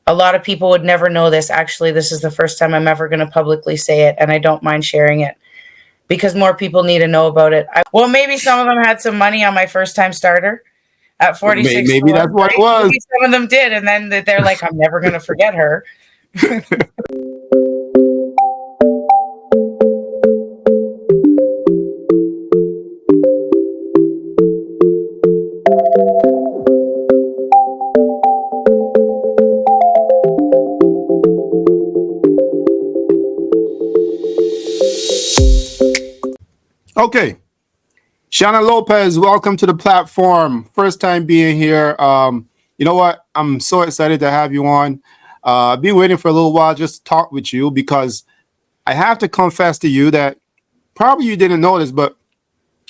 A lot of people would never know this. Actually, this is the first time I'm ever going to publicly say it, and I don't mind sharing it because more people need to know about it. Well, maybe some of them had some money on my first time starter at 46 to Maybe 1, that's what it right? was. Maybe some of them did, and then they're like, I'm never going to forget her. Okay. Shana Lopez, welcome to the platform. First time being here. You know what? I'm so excited to have you on. I've been waiting for a little while just to talk with you because I have to confess to you that probably you didn't know this, but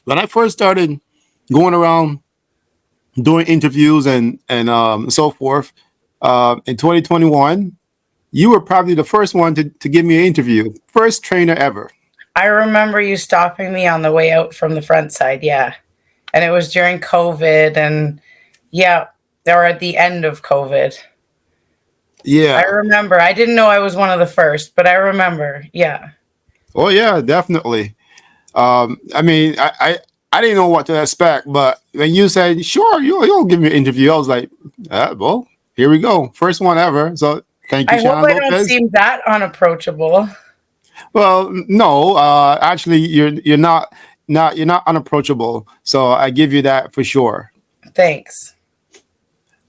when I first started going around doing interviews and so forth in 2021, you were probably the first one to give me an interview. First trainer ever. I remember you stopping me on the way out from the front side, yeah. And it was during COVID, and yeah, they were at the end of COVID. Yeah. I remember. I didn't know I was one of the first, but I remember, yeah. Oh yeah, definitely. I mean, I didn't know what to expect, but when you said, "Sure, you'll give me an interview," I was like, "Well, here we go, first one ever." So thank you, I hope Shana I don't Lopez. seem that unapproachable. Well, no, actually, you're not unapproachable. So I give you that for sure. Thanks.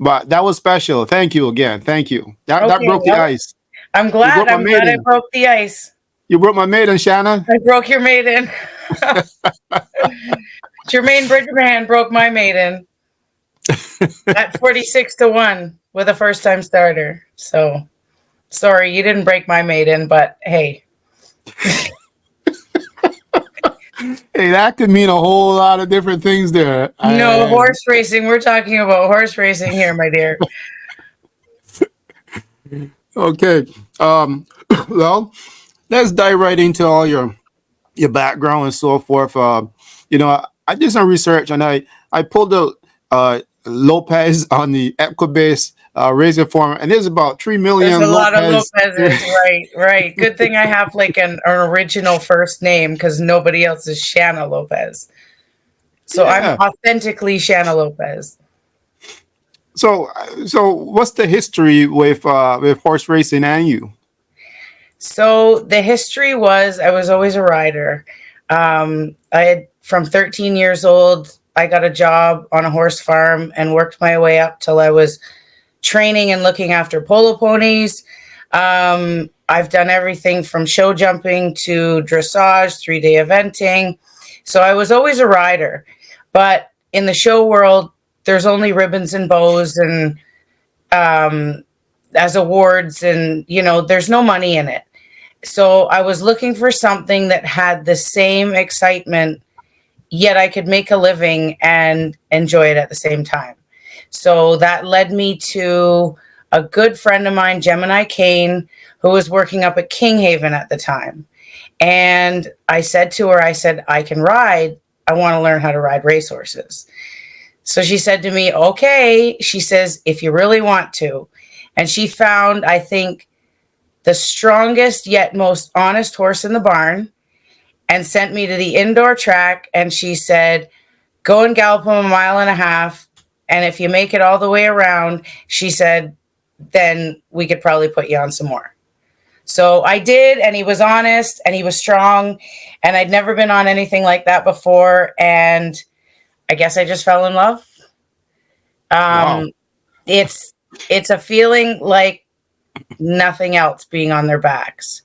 But that was special. Thank you again. Thank you. That Okay, broke the well, ice. I'm You glad. broke my I'm glad I maiden. broke the ice. You broke my maiden, Shana. I broke your maiden. Jermaine Bridgerman broke my maiden at 46 to 1 with a first time starter. So sorry, you didn't break my maiden, but hey. Hey, that could mean a whole lot of different things there. No, horse racing. We're talking about horse racing here, my dear. Okay. Well, let's dive right into all your background and so forth. I did some research and I pulled out Lopez on the Equibase racing form, and there's about 3 There's a million lot of Lopez. Lopez's. Right. Good thing I have like an original first name because nobody else is Shana Lopez. So Yeah. I'm authentically Shana Lopez. So what's the history with horse racing and you? So the history was I was always a rider. I had from 13 years old, I got a job on a horse farm and worked my way up till I was training and looking after polo ponies. I've done everything from show jumping to dressage, 3-day eventing. So I was always a rider. But in the show world, there's only ribbons and bows and as awards, and there's no money in it. So I was looking for something that had the same excitement, yet I could make a living and enjoy it at the same time. So that led me to a good friend of mine, Gemini Kane, who was working up at Kinghaven at the time. And I said to her, I can ride. I want to learn how to ride racehorses. So she said to me, okay. She says, if you really want to. And she found, I think, the strongest yet most honest horse in the barn and sent me to the indoor track. And she said, go and gallop him 1.5 miles. And if you make it all the way around, she said, then we could probably put you on some more. So I did, and he was honest and he was strong, and I'd never been on anything like that before. And I guess I just fell in love. Wow. It's a feeling like nothing else being on their backs.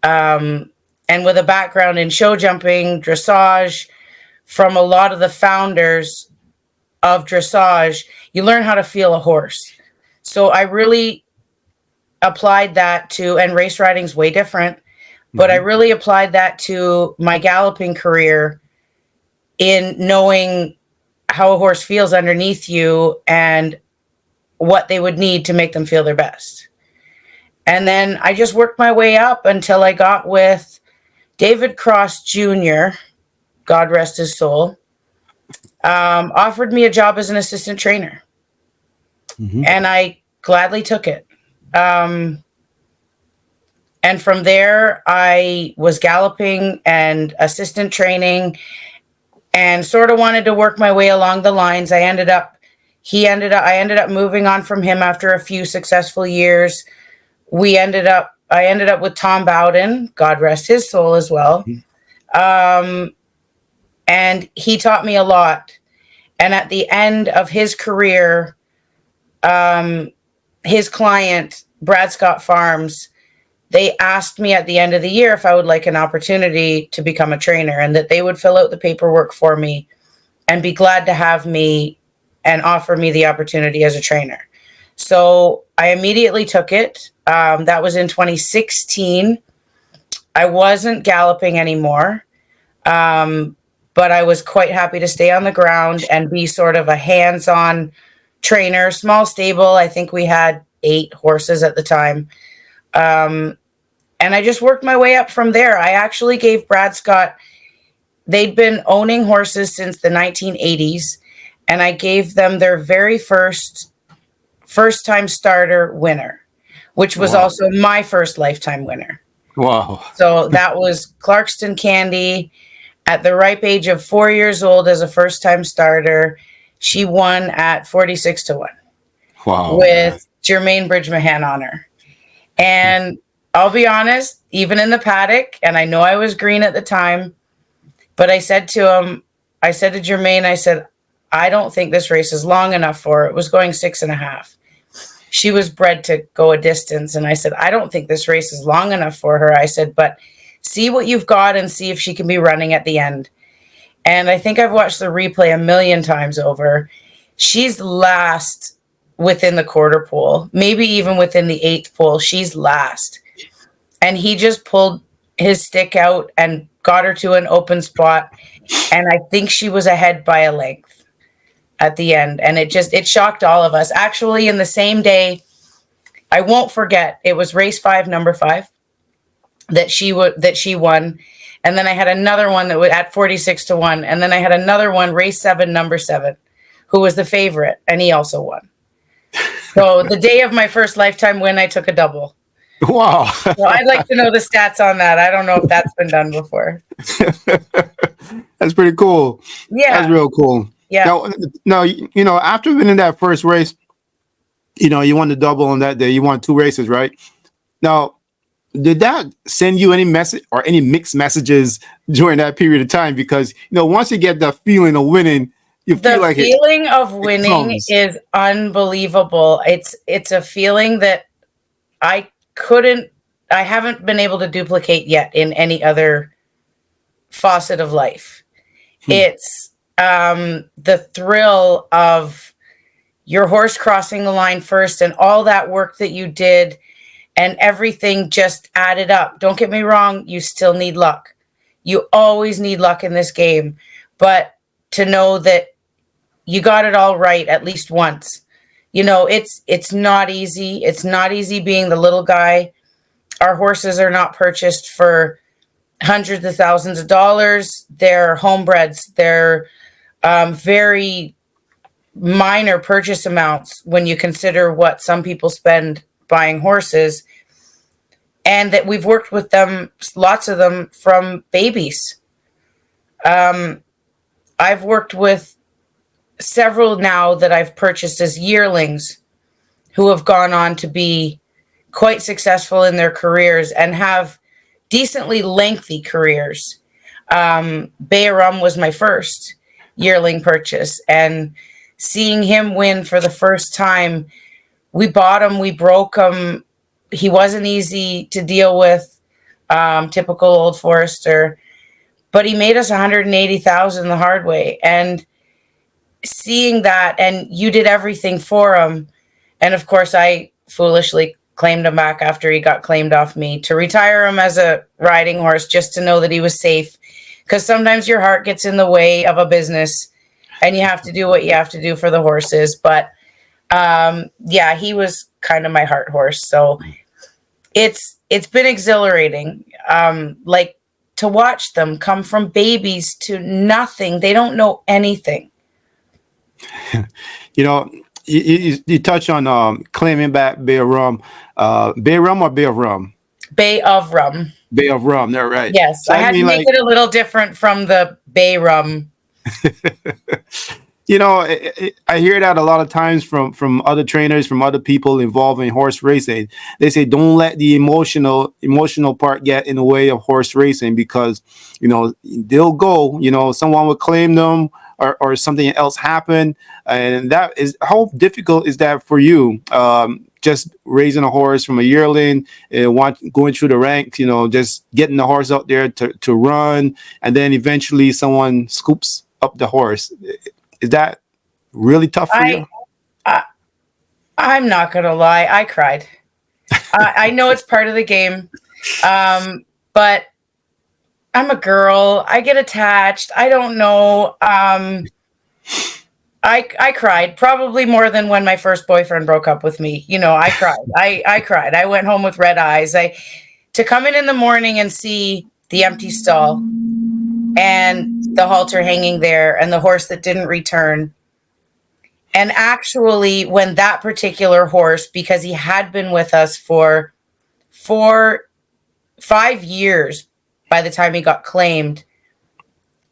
And with a background in show jumping, dressage, from a lot of the founders of dressage, you learn how to feel a horse. So I really applied that to, and race riding's way different, but I really applied that to my galloping career in knowing how a horse feels underneath you and what they would need to make them feel their best. And then I just worked my way up until I got with David Cross Jr., God rest his soul, offered me a job as an assistant trainer. And I gladly took it. And from there, I was galloping and assistant training and sort of wanted to work my way along the lines. I ended up moving on from him after a few successful years. I ended up with Tom Bowden, God rest his soul as well. And he taught me a lot. And at the end of his career, his client, Brad Scott Farms, they asked me at the end of the year if I would like an opportunity to become a trainer, and that they would fill out the paperwork for me and be glad to have me and offer me the opportunity as a trainer. So I immediately took it. That was in 2016. I wasn't galloping anymore, but I was quite happy to stay on the ground and be sort of a hands-on trainer, small stable. I think we had 8 horses at the time. And I just worked my way up from there. I actually gave Brad Scott, they'd been owning horses since the 1980s, and I gave them their very first time starter winner, which was also my first lifetime winner. Wow. So that was Clarkston Candy at the ripe age of 4 years old as a first time starter. She won at 46 to 1. Wow. With Jermaine Bridgemahan on her. And I'll be honest, even in the paddock, and I know I was green at the time, but I said to Jermaine, I said, I don't think this race is long enough for her. It was going 6.5. She was bred to go a distance. And I said, I don't think this race is long enough for her. I said, but see what you've got and see if she can be running at the end. And I think I've watched the replay a million times over. She's last within the quarter pole, maybe even within the 8th pole. She's last. And he just pulled his stick out and got her to an open spot. And I think she was ahead by a length at the end. And it shocked all of us. Actually, in the same day, I won't forget, it was race 5, number 5, that she won. And then I had another one that was at 46 to 1. And then I had another one, race 7, number 7, who was the favorite. And he also won. So the day of my first lifetime win, I took a double. Wow. So I'd like to know the stats on that. I don't know if that's been done before. That's pretty cool. Yeah. That's real cool. Yeah. Now, after winning that first race, you won the double on that day. You won 2 races, right? Now, did that send you any message or any mixed messages during that period of time? Because, once you get the feeling of winning, you feel like the feeling of winning is unbelievable. It's a feeling that I haven't been able to duplicate yet in any other facet of life. It's the thrill of your horse crossing the line first and all that work that you did and everything just added up. Don't get me wrong, you still need luck. You always need luck in this game. But to know that you got it all right at least once. It's not easy. It's not easy being the little guy. Our horses are not purchased for hundreds of thousands of dollars. They're homebreds. They're very minor purchase amounts when you consider what some people spend buying horses. And that we've worked with them, lots of them, from babies. I've worked with several now that I've purchased as yearlings who have gone on to be quite successful in their careers and have decently lengthy careers. Bayram was my first yearling purchase, and seeing him win for the first time, we bought him, we broke him. He wasn't easy to deal with, typical Old Forester, but he made us $180,000 the hard way. And seeing that, and you did everything for him. And of course, I foolishly claimed him back after he got claimed off me to retire him as a riding horse, just to know that he was safe. Because sometimes your heart gets in the way of a business and you have to do what you have to do for the horses. But he was kind of my heart horse. So it's been exhilarating. To watch them come from babies to nothing. They don't know anything. you touch on claiming back Bay of Rum. Bay of Rum or Bay of Rum? Bay of Rum. Bay of Rum, they're right. Yes, So I I had to mean, make like, it a little different from the Bay Rum. you know, I hear that a lot of times from other trainers, from other people involved in horse racing. They say don't let the emotional part get in the way of horse racing, because you know they'll go. You know, someone will claim them, or something else happen, and that is how difficult is that for you? Just raising a horse from a yearling, going through the ranks, you know, just getting the horse out there to run, and then eventually someone scoops up the horse. Is that really tough for I, you? I I'm not gonna lie, I cried. I know it's part of the game, but I'm a girl. I get attached. I don't know. I cried probably more than when my first boyfriend broke up with me. You know, I cried. I cried. I went home with red eyes. To come in the morning and see the empty stall and the halter hanging there and the horse that didn't return. And actually, when that particular horse, because he had been with us for 5 years by the time he got claimed,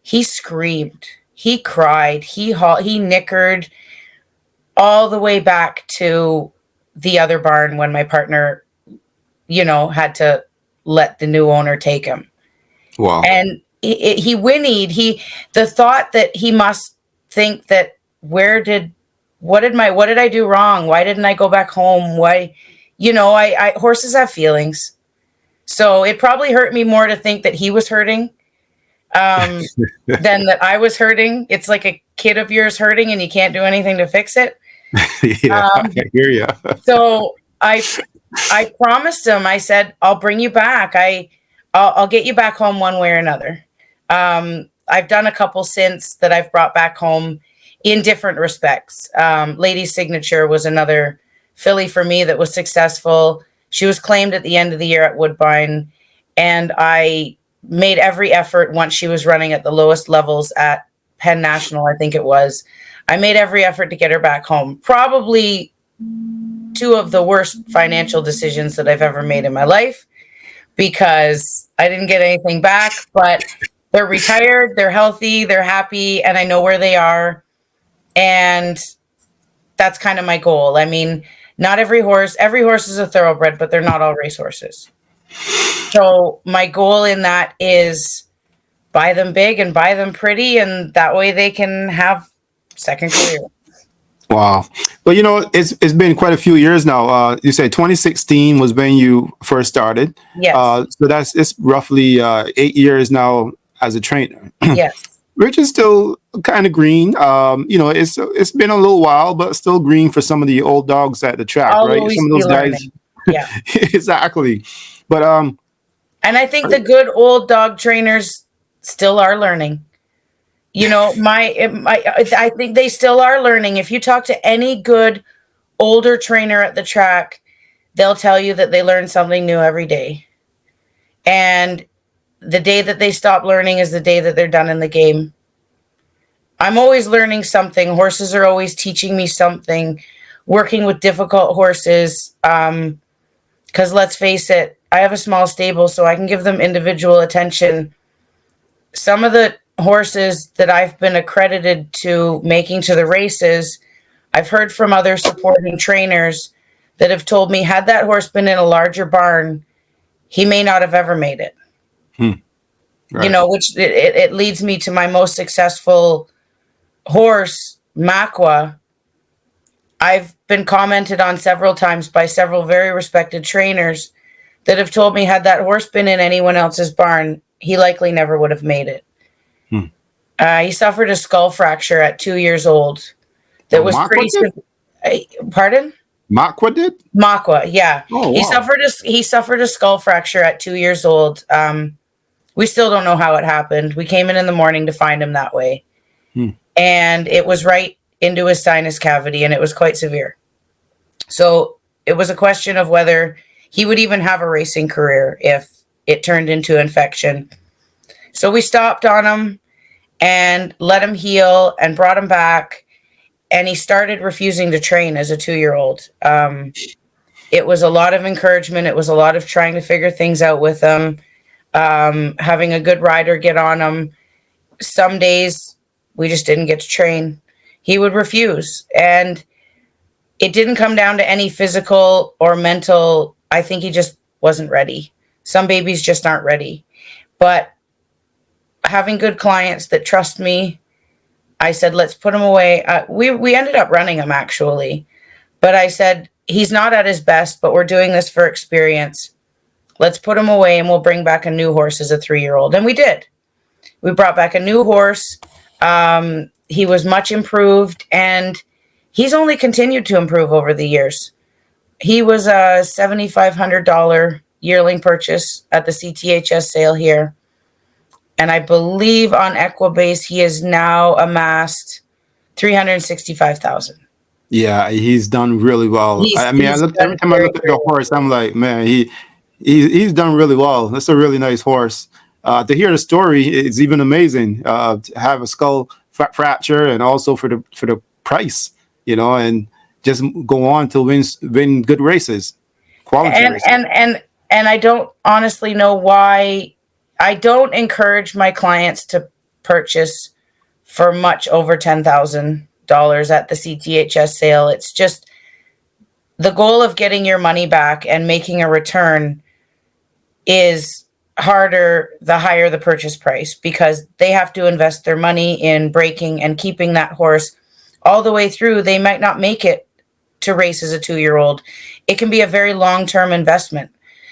he screamed, he cried, he nickered all the way back to the other barn when my partner, you know, had to let the new owner take him. Wow. And he whinnied. The thought that he must think that what did I do wrong? Why didn't I go back home? Why, you know, horses have feelings. So it probably hurt me more to think that he was hurting than that I was hurting. It's like a kid of yours hurting and you can't do anything to fix it. Yeah, I hear you. So I promised him, I said, I'll bring you back. I'll get you back home one way or another. I've done a couple since that I've brought back home in different respects. Lady's Signature was another filly for me that was successful. She was claimed at the end of the year at Woodbine, and I made every effort once she was running at the lowest levels at Penn National, I think it was. I made every effort to get her back home. Probably two of the worst financial decisions that I've ever made in my life, because I didn't get anything back, but they're retired, they're healthy, they're happy, and I know where they are. And that's kind of my goal. I mean, not every horse is a thoroughbred, but they're not all racehorses. So my goal in that is buy them big and buy them pretty, and that way they can have second career. Wow. Well, you know, it's been quite a few years now. You said 2016 was when you first started. Yes. So it's roughly 8 years now as a trainer. Yes. Which is still kind of green. You know, it's been a little while, but still green for some of the old dogs at the track, I'll right? always Some of those be guys. learning. Yeah. Exactly. But and I think the good old dog trainers still are learning. You know, I think they still are learning. If you talk to any good older trainer at the track, they'll tell you that they learn something new every day. And the day that they stop learning is the day that they're done in the game. I'm always learning something. Horses are always teaching me something. Working with difficult horses, because let's face it, I have a small stable, so I can give them individual attention. Some of the horses that I've been accredited to making to the races, I've heard from other supporting trainers that have told me, had that horse been in a larger barn, he may not have ever made it. Right. You know, which it leads me to my most successful horse, Maka. I've been commented on several times by several very respected trainers that have told me, had that horse been in anyone else's barn, he likely never would have made it. He suffered a skull fracture at 2 years old. That was pretty. Pardon? Maka did? Maka, yeah. Oh, wow. He suffered a skull fracture at 2 years old. We still don't know how it happened. We came in the morning to find him that way. And it was right into his sinus cavity, and it was quite severe. So it was a question of whether he would even have a racing career if it turned into infection. So we stopped on him and let him heal and brought him back. and he started refusing to train as a 2-year-old. It was a lot of encouragement. It was a lot of trying to figure things out with him, having a good rider get on him. Some days we just didn't get to train. He would refuse. And it didn't come down to any physical or mental. I think he just wasn't ready. Some babies just aren't ready. But having good clients that trust me, I said, let's put him away. We ended up running him, actually. But I said, he's not at his best, but we're doing this for experience. Let's put him away, and we'll bring back a new horse as a 3-year-old. And we did. We brought back a new horse. He was much improved, and he's only continued to improve over the years. He was a $7,500 yearling purchase at the CTHS sale here. And I believe on Equibase, he has now amassed $365,000. Yeah, he's done really well. Every time I look at the horse, I'm like, man, he's done really well. That's a really nice horse. To hear the story, it's even amazing. To have a skull fracture, and also for the price, and just go on to win good races, quality races. And I don't honestly know why. I don't encourage my clients to purchase for much over $10,000 at the CTHS sale. It's just the goal of getting your money back and making a return is harder the higher the purchase price, because they have to invest their money in breaking and keeping that horse all the way through. They might not make it to race as a 2-year-old. It can be a very long-term investment.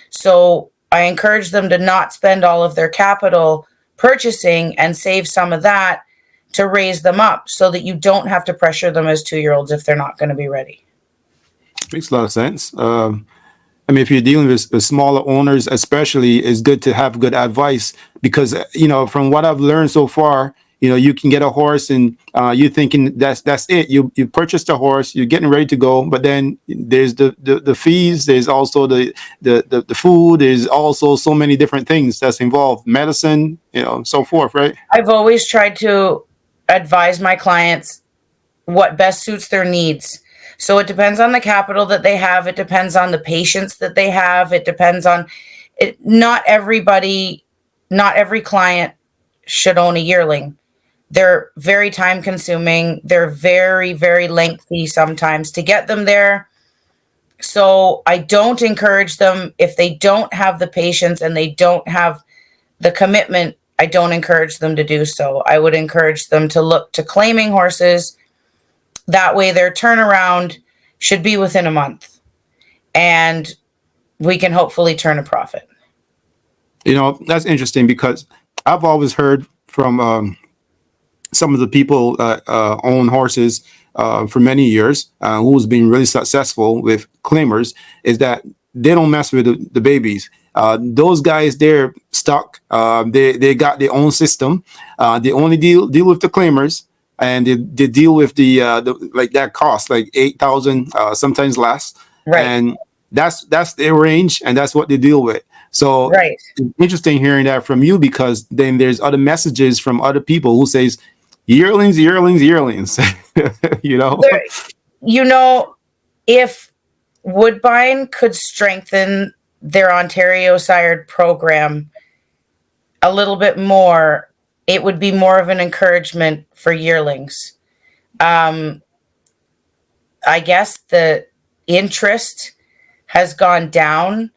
So I encourage them to not spend all of their capital purchasing and save some of that to raise them up, so that you don't have to pressure them as 2-year-olds if they're not going to be ready. Makes a lot of sense. If you're dealing with smaller owners, especially, it's good to have good advice, because, from what I've learned so far, you can get a horse and you're thinking that's it. You purchased a horse, you're getting ready to go, but then there's the fees, there's also the food, there's also so many different things that's involved, medicine, so forth, right? I've always tried to advise my clients what best suits their needs. So it depends on the capital that they have. It depends on the patience that they have. It depends on it. Not every client should own a yearling. They're very time consuming. They're very, very lengthy sometimes to get them there. So I don't encourage them if they don't have the patience and they don't have the commitment. I don't encourage them to do so. I would encourage them to look to claiming horses. That way their turnaround should be within a month, and we can hopefully turn a profit. That's interesting, because I've always heard from some of the people that own horses for many years, who's been really successful with claimers, is that they don't mess with the babies. Those guys, they're stuck. They got their own system. They only deal with the claimers, and they deal with the like that cost, like $8,000, sometimes less. Right. And that's their range, and that's what they deal with. So right. It's interesting hearing that from you, because then there's other messages from other people who says yearlings. If Woodbine could strengthen their Ontario sired program a little bit more, it would be more of an encouragement for yearlings. I guess the interest has gone down,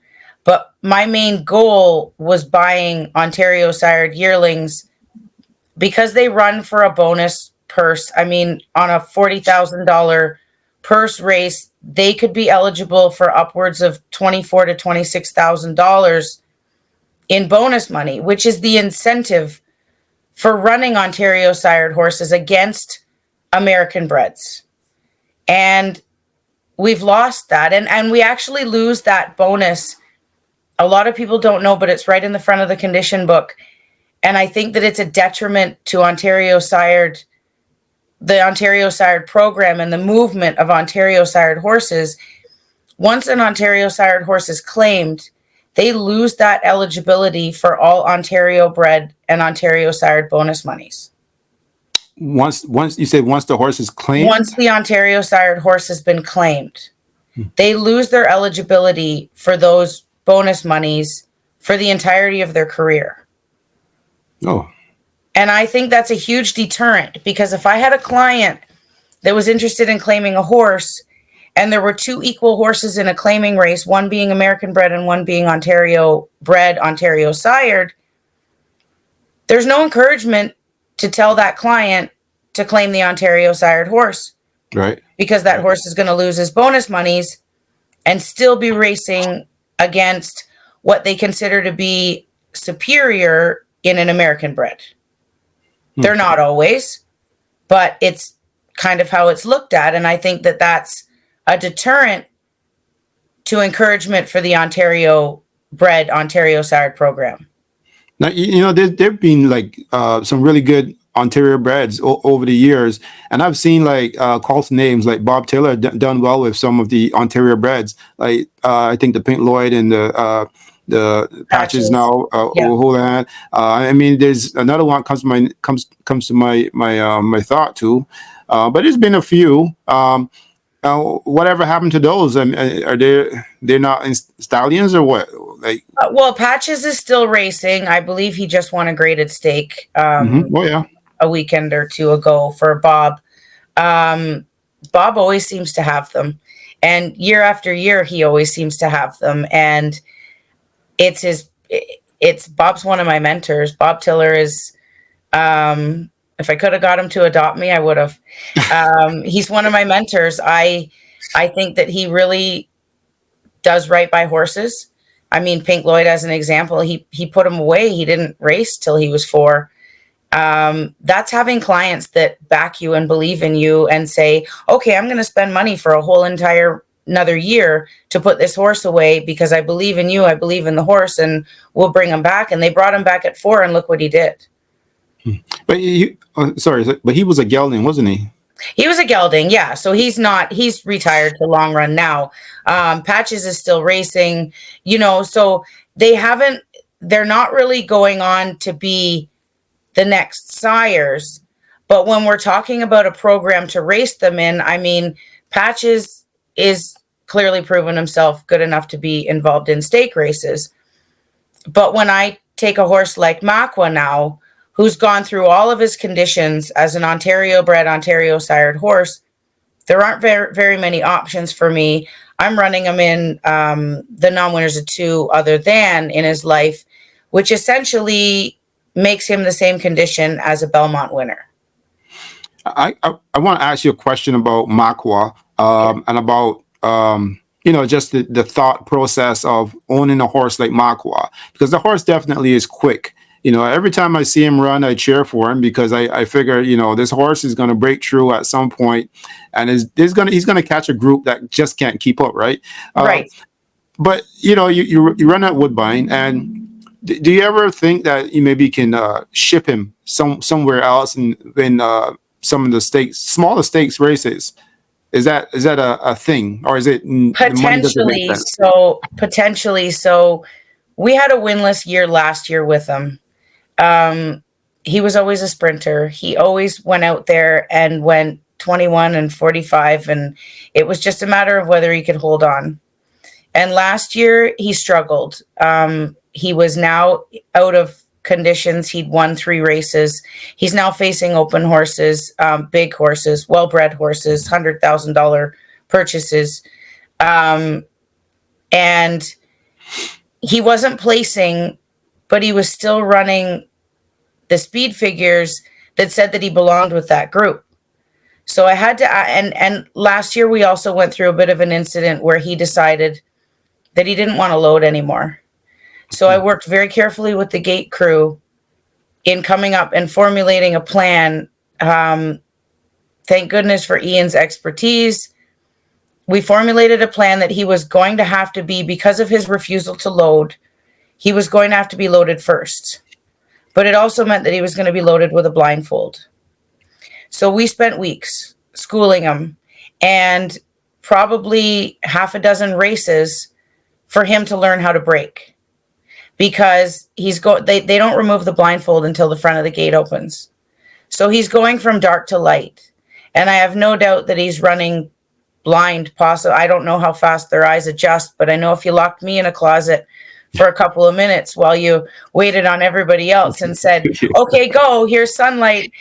but my main goal was buying Ontario sired yearlings because they run for a bonus purse. On a $40,000 purse race, they could be eligible for upwards of $24,000 to $26,000 in bonus money, which is the incentive for running Ontario sired horses against American breds. And we've lost that. And we actually lose that bonus. A lot of people don't know, but it's right in the front of the condition book. And I think that it's a detriment to the Ontario sired program and the movement of Ontario sired horses. Once an Ontario sired horse is claimed, they lose that eligibility for all Ontario bred and Ontario sired bonus monies. once you said once the horse is claimed. Once the Ontario sired horse has been claimed, they lose their eligibility for those bonus monies for the entirety of their career. Oh. And I think that's a huge deterrent, because if I had a client that was interested in claiming a horse and there were two equal horses in a claiming race, one being American bred and one being Ontario bred, Ontario sired, there's no encouragement to tell that client to claim the Ontario sired horse. Right. Because that horse is going to lose his bonus monies and still be racing against what they consider to be superior in an American bred. They're not always, but it's kind of how it's looked at. And I think that that's a deterrent to encouragement for the Ontario bred, Ontario sired program. Now, there've been like some really good Ontario breds over the years, and I've seen like cult names like Bob Taylor done well with some of the Ontario breds. Like I think the Pink Lloyd and the patches now. Houlihan. I mean, there's another one comes to my thought too, but there's been a few. Whatever happened to those? Are they're not in stallions or what? Like, well, Patches is still racing. I believe he just won a graded stake. Oh yeah. A weekend or two ago for Bob. Bob always seems to have them, and year after year he always seems to have them. And it's Bob's one of my mentors. Bob Tiller is, if I could have got him to adopt me, I would have. He's one of my mentors. I think that he really does right by horses. I mean, Pink Lloyd, as an example, he put him away. He didn't race till he was 4. That's having clients that back you and believe in you and say, okay, I'm going to spend money for a whole another year to put this horse away because I believe in you. I believe in the horse, and we'll bring him back. And they brought him back at 4, and look what he did. But but he was a gelding, wasn't he? He was a gelding. Yeah. So he's retired to long run now. Patches is still racing, so they're not really going on to be the next sires. But when we're talking about a program to race them in, I mean, Patches is clearly proven himself good enough to be involved in stake races. But when I take a horse like Maka now, who's gone through all of his conditions as an Ontario bred, Ontario sired horse, there aren't very, very many options for me. I'm running him in the non-winners of 2 other than in his life, which essentially makes him the same condition as a Belmont winner. I want to ask you a question about Maka and about just the thought process of owning a horse like Maka, because the horse definitely is quick. Every time I see him run, I cheer for him because I figure, this horse is going to break through at some point, and he's going to catch a group that just can't keep up, right? Right. But you run at Woodbine, and do you ever think that you maybe can ship him somewhere else in some of the smaller stakes races? Is that a thing, or is it potentially? So we had a winless year last year with him. He was always a sprinter. He always went out there and went 21 and 45, and it was just a matter of whether he could hold on. And last year he struggled. He was now out of conditions. He'd won 3 races. He's now facing open horses, big horses, well-bred horses, $100,000 purchases. And he wasn't placing, but he was still running the speed figures that said that he belonged with that group. So I had to, and last year we also went through a bit of an incident where he decided that he didn't want to load anymore. So I worked very carefully with the gate crew in coming up and formulating a plan. Thank goodness for Ian's expertise. We formulated a plan that he was going to have to be, because of his refusal to load, he was going to have to be loaded first. But it also meant that he was going to be loaded with a blindfold. So we spent weeks schooling him and probably half a dozen races for him to learn how to break. Because they don't remove the blindfold until the front of the gate opens. So he's going from dark to light. And I have no doubt that he's running blind, possibly. I don't know how fast their eyes adjust, but I know if you locked me in a closet for a couple of minutes while you waited on everybody else and said, okay, go, here's sunlight,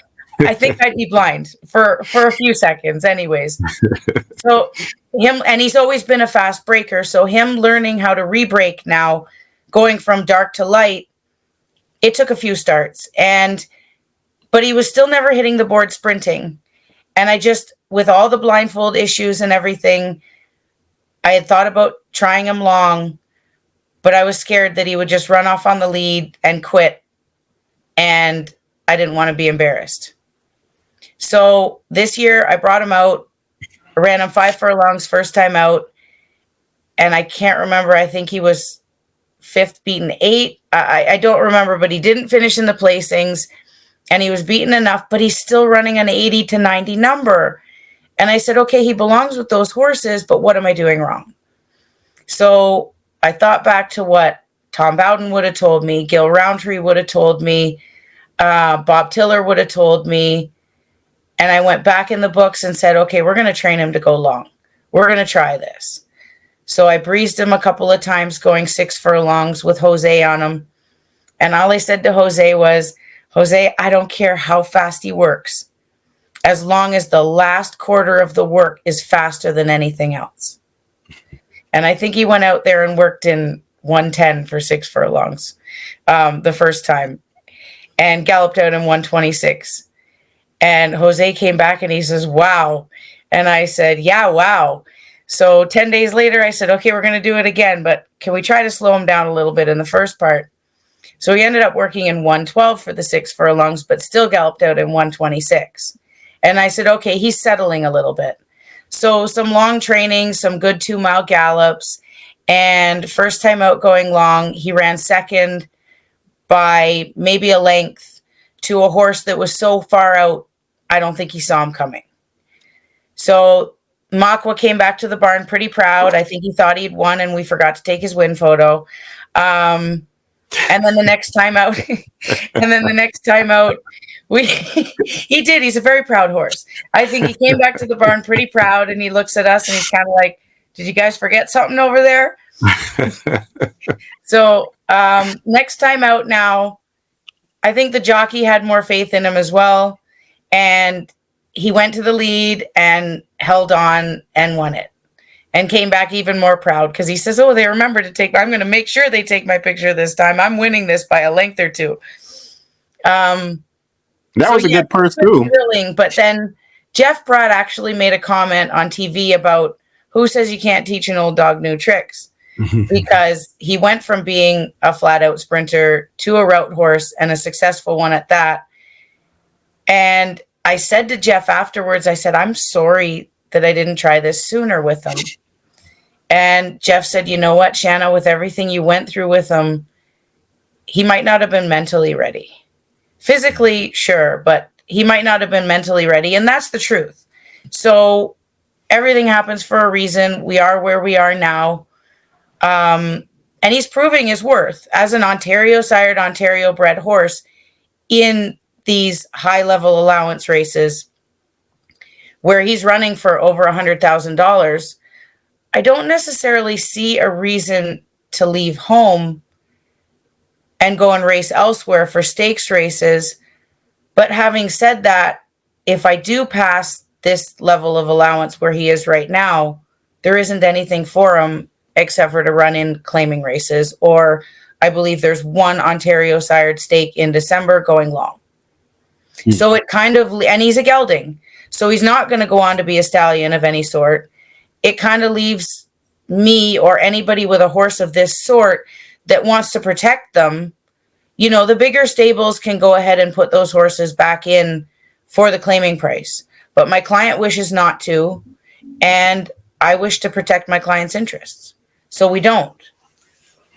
I think I'd be blind for a few seconds anyways. So him, and he's always been a fast breaker. So him learning how to re-break now, going from dark to light, it took a few starts, but he was still never hitting the board sprinting. And I just, with all the blindfold issues and everything, I had thought about trying him long, but I was scared that he would just run off on the lead and quit. And I didn't want to be embarrassed. So this year I brought him out, I ran him 5 furlongs first time out. And I can't remember, I think he was 5th, beaten 8. I don't remember, but he didn't finish in the placings. And he was beaten enough, but he's still running an 80 to 90 number. And I said, okay, he belongs with those horses, but what am I doing wrong? So I thought back to what Tom Bowden would have told me, Gil Roundtree would have told me, Bob Tiller would have told me. And I went back in the books and said, okay, we're going to train him to go long. We're going to try this. So I breezed him a couple of times going 6 furlongs with Jose on him. And all I said to Jose was, Jose, I don't care how fast he works, as long as the last quarter of the work is faster than anything else. And I think he went out there and worked in 110 for 6 furlongs the first time and galloped out in 126. And Jose came back and he says, wow. And I said, yeah, wow. So 10 days later, I said, okay, we're going to do it again, but can we try to slow him down a little bit in the first part? So he ended up working in 112 for the 6 furlongs, but still galloped out in 126. And I said, okay, he's settling a little bit. So some long training, some good 2-mile gallops, and first time out going long, he ran second by maybe a length to a horse that was so far out, I don't think he saw him coming. So Maka came back to the barn pretty proud. I think he thought he'd won, and we forgot to take his win photo. And then the next time out, he did. He's a very proud horse. I think he came back to the barn pretty proud, and he looks at us and he's kind of like, did you guys forget something over there? So next time out now, I think the jockey had more faith in him as well. And he went to the lead and held on and won it. And came back even more proud because he says, oh, they remember to take, I'm going to make sure they take my picture this time. I'm winning this by a length or two. That was a good purse too. Thrilling. But then Jeff Brad actually made a comment on TV about who says you can't teach an old dog new tricks, because he went from being a flat out sprinter to a route horse, and a successful one at that. And I said to Jeff afterwards, I said, I'm sorry that I didn't try this sooner with him. And Jeff said, you know what, Shana, with everything you went through with him, he might not have been mentally ready. Physically, sure, but he might not have been mentally ready. And that's the truth. So everything happens for a reason. We are where we are now. And he's proving his worth as an Ontario-sired, Ontario-bred horse in these high-level allowance races where he's running for over $100,000. I don't necessarily see a reason to leave home and go and race elsewhere for stakes races. But having said that, if I do pass this level of allowance where he is right now, there isn't anything for him except for to run in claiming races. Or I believe there's one Ontario-sired stake in December going long. So it kind of, and he's a gelding, so he's not going to go on to be a stallion of any sort. It kind of leaves me or anybody with a horse of this sort that wants to protect them. You know, the bigger stables can go ahead and put those horses back in for the claiming price. But my client wishes not to, and I wish to protect my client's interests. So we don't.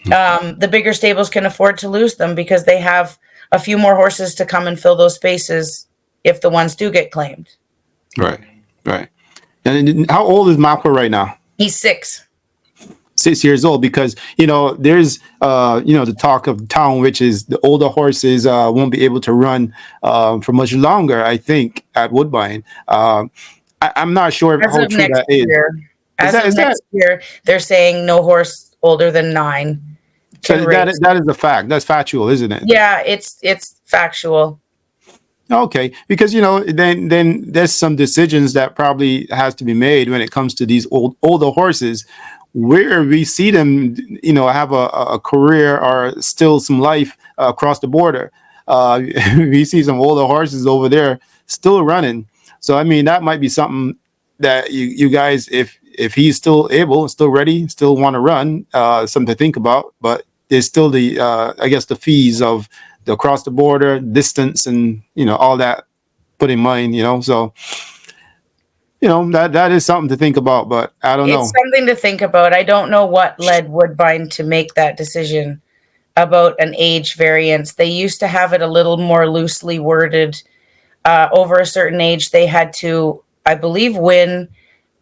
The bigger stables can afford to lose them because they have a few more horses to come and fill those spaces if the ones do get claimed. Right, right. And how old is Maka right now? He's 6. 6 years old, because there's the talk of town, which is the older horses won't be able to run for much longer, I think, at Woodbine. I'm not sure As how of true next that is. year, Is as that of is that next year, they're saying no horse older than 9 can so that race. that is a fact? That's factual, isn't it? Yeah, it's factual. Okay, because then there's some decisions that probably has to be made when it comes to these older horses, where we see them, have a career or still some life across the border. We see some older horses over there still running. So I mean, that might be something that you guys, if he's still able, still ready, still want to run, something to think about. But there's still the I guess the fees of the across the border distance and all that put in mind. So that is something to think about. But I don't It's know. something to think about. I don't know what led Woodbine to make that decision about an age variance. They used to have it a little more loosely worded. Over a certain age, they had to, I believe, win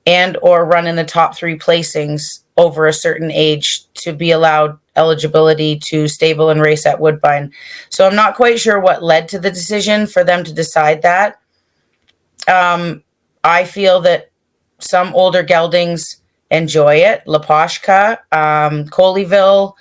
and or run in the top 3 placings over a certain age to be allowed eligibility to stable and race at Woodbine. So I'm not quite sure what led to the decision for them to decide that. I feel that some older geldings enjoy it. Lapashka, Colleyville.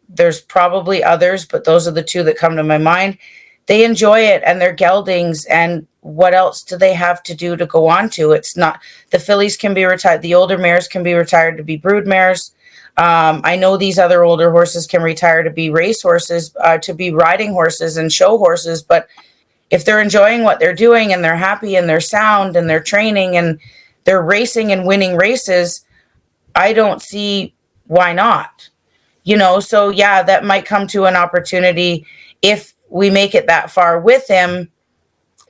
There's probably others, but those are the 2 that come to my mind. They enjoy it, and they're geldings. And what else do they have to do to go on to? It's not, the fillies can be retired. The older mares can be retired to be brood mares. I know these other older horses can retire to be race horses, to be riding horses and show horses. But if they're enjoying what they're doing and they're happy and they're sound and they're training and they're racing and winning races, I don't see why not. So yeah, that might come to an opportunity if we make it that far with him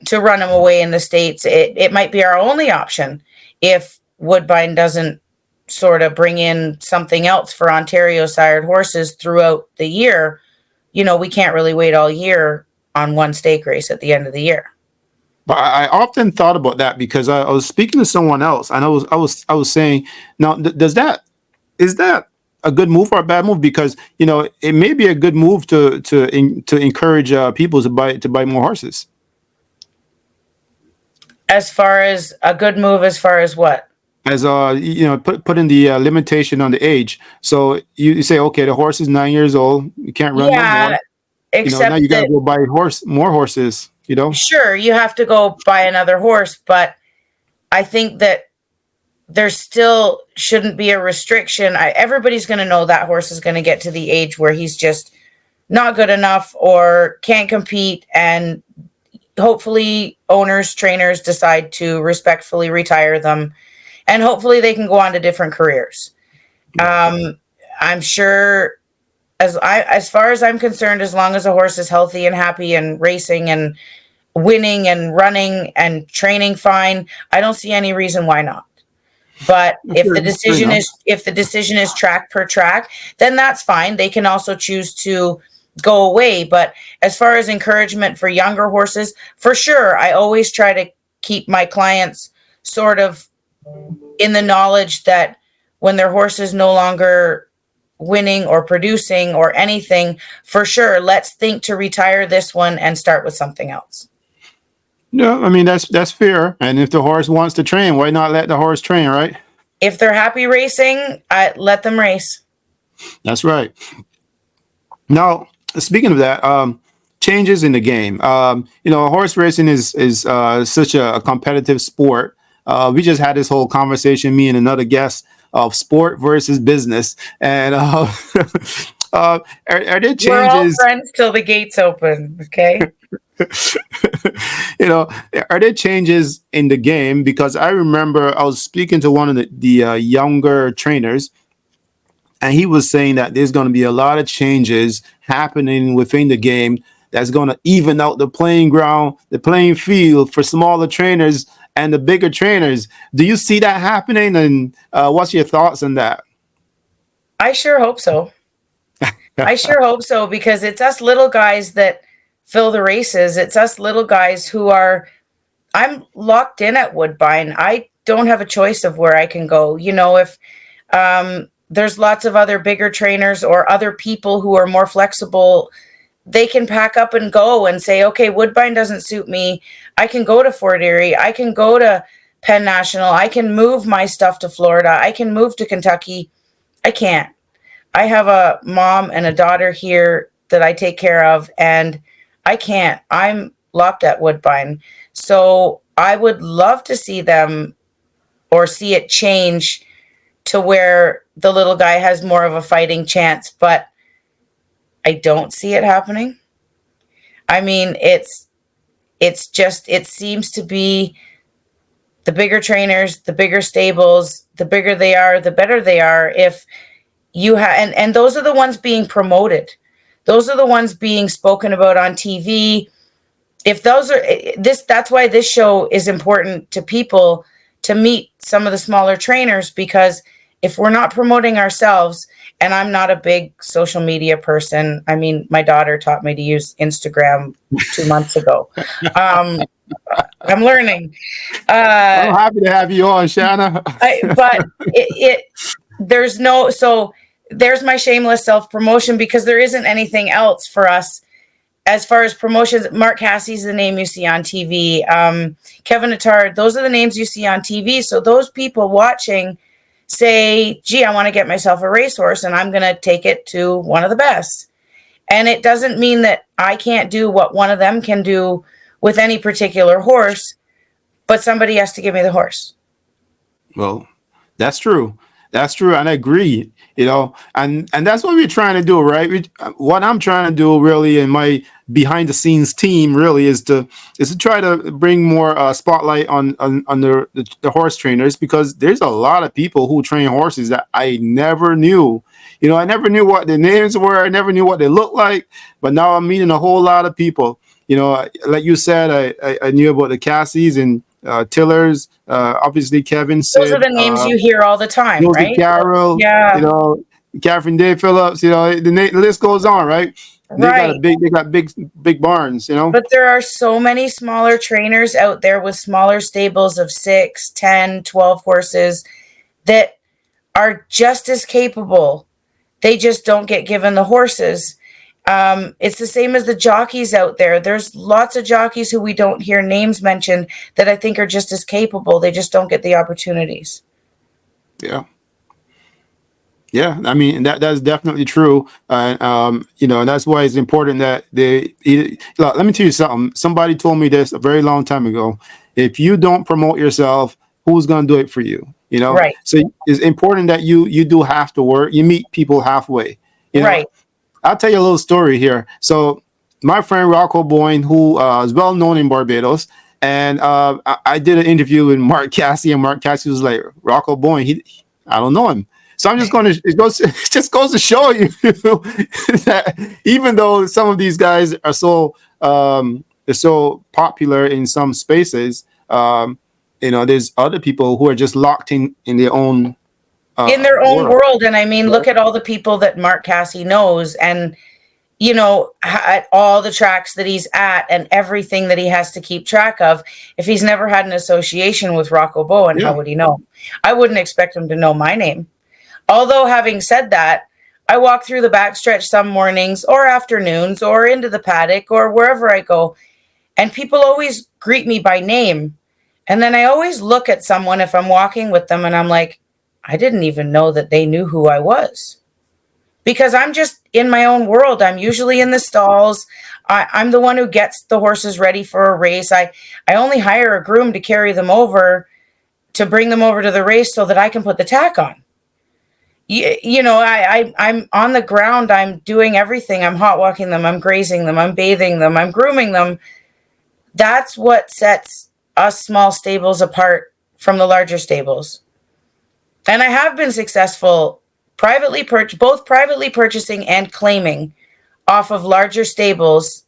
to run him away in the States. It might be our only option if Woodbine doesn't sort of bring in something else for Ontario sired horses throughout the year. We can't really wait all year on one stake race at the end of the year. But I often thought about that, because I was speaking to someone else, and I was saying, now, is that a good move or a bad move? Because it may be a good move to encourage people to buy more horses. As far as a good move, as far as what? As put in the limitation on the age. So you say, okay, the horse is 9 years old, you can't run no more. Yeah, except now you got to that, go buy more horses. sure, you have to go buy another horse, but I think that there still shouldn't be a restriction. Everybody's going to know that horse is going to get to the age where he's just not good enough or can't compete, and hopefully owners, trainers decide to respectfully retire them, and hopefully they can go on to different careers. I'm sure, as far as I'm concerned, as long as a horse is healthy and happy and racing and winning and running and training fine, I don't see any reason why not. But if the decision is track per track, then that's fine. They can also choose to go away. But as far as encouragement for younger horses, for sure, I always try to keep my clients sort of in the knowledge that when their horse is no longer winning or producing or anything, for sure, let's think to retire this one and start with something else. No, I mean, that's fair. And if the horse wants to train, why not let the horse train, right? If they're happy racing, let them race. That's right. Now, speaking of that, changes in the game. Horse racing is such a competitive sport. We just had this whole conversation, me and another guest, of sport versus business. And are there changes? We're all friends till the gates open, okay? Are there changes in the game? Because I remember I was speaking to one of the younger trainers, and he was saying that there's going to be a lot of changes happening within the game that's going to even out the playing ground, the playing field for smaller trainers and the bigger trainers. Do you see that happening? And what's your thoughts on that? I sure hope so. I sure hope so, because it's us little guys that fill the races. It's us little guys who are, I'm locked in at Woodbine. I don't have a choice of where I can go. If There's lots of other bigger trainers or other people who are more flexible. They can pack up and go and say, okay, Woodbine doesn't suit me. I can go to Fort Erie. I can go to Penn National. I can move my stuff to Florida. I can move to Kentucky. I can't. I have a mom and a daughter here that I take care of, and I can't. I'm locked at Woodbine. So I would love to see them or see it change to where the little guy has more of a fighting chance, but I don't see it happening. I mean, it's just, it seems to be the bigger trainers, the bigger stables, the bigger they are, the better they are. If you have, and those are the ones being promoted. Those are the ones being spoken about on TV. If those are that's why this show is important to people, to meet some of the smaller trainers, because if we're not promoting ourselves, and I'm not a big social media person. I mean, my daughter taught me to use Instagram 2 months ago. I'm learning. I'm happy to have you on, Shana. There's my shameless self-promotion, because there isn't anything else for us as far as promotions. Mark Cassie's the name you see on TV. Kevin Attard, those are the names you see on TV. So those people watching say, gee, I want to get myself a racehorse and I'm going to take it to one of the best. And it doesn't mean that I can't do what one of them can do with any particular horse, but somebody has to give me the horse. Well, that's true. That's true. And I agree, and that's what we're trying to do, right? What I'm trying to do really in my behind the scenes team really is to try to bring more spotlight on the horse trainers, because there's a lot of people who train horses that I never knew. I never knew what their names were. I never knew what they looked like. But now I'm meeting a whole lot of people. Like you said, I knew about the Cassies and Tillers, obviously Kevin. Those are the names you hear all the time, Josie right? Carroll, yeah. Catherine Day Phillips. The list goes on, right? They got big barns, But there are so many smaller trainers out there with smaller stables of 6, 10, 12 horses that are just as capable. They just don't get given the horses. It's the same as the jockeys out there. There's lots of jockeys who we don't hear names mentioned that I think are just as capable. They just don't get the opportunities. Yeah. Yeah, I mean that's definitely true, and that's why it's important that let me tell you something. Somebody told me this a very long time ago. If you don't promote yourself, who's going to do it for you? Right. So it's important that you do have to work. You meet people halfway. Right. I'll tell you a little story here. So my friend Rocco Boyne, who is well known in Barbados, and I did an interview with Mark Cassie, and Mark Cassie was like, Rocco Boyne, I don't know him. So I'm just going to, it just goes to show you that even though some of these guys are so popular in some spaces, there's other people who are just locked in their own world. And I mean, look at all the people that Mark Cassie knows, and at all the tracks that he's at and everything that he has to keep track of. If he's never had an association with Rocco Bowen, how would he know? I wouldn't expect him to know my name. Although, having said that, I walk through the backstretch some mornings or afternoons or into the paddock or wherever I go, and people always greet me by name. And then I always look at someone if I'm walking with them and I'm like, I didn't even know that they knew who I was. Because I'm just in my own world. I'm usually in the stalls. I'm the one who gets the horses ready for a race. I only hire a groom to carry them over, to bring them over to the race so that I can put the tack on. I'm on the ground. I'm doing everything. I'm hot walking them. I'm grazing them. I'm bathing them. I'm grooming them. That's what sets us small stables apart from the larger stables. And I have been successful both privately purchasing and claiming off of larger stables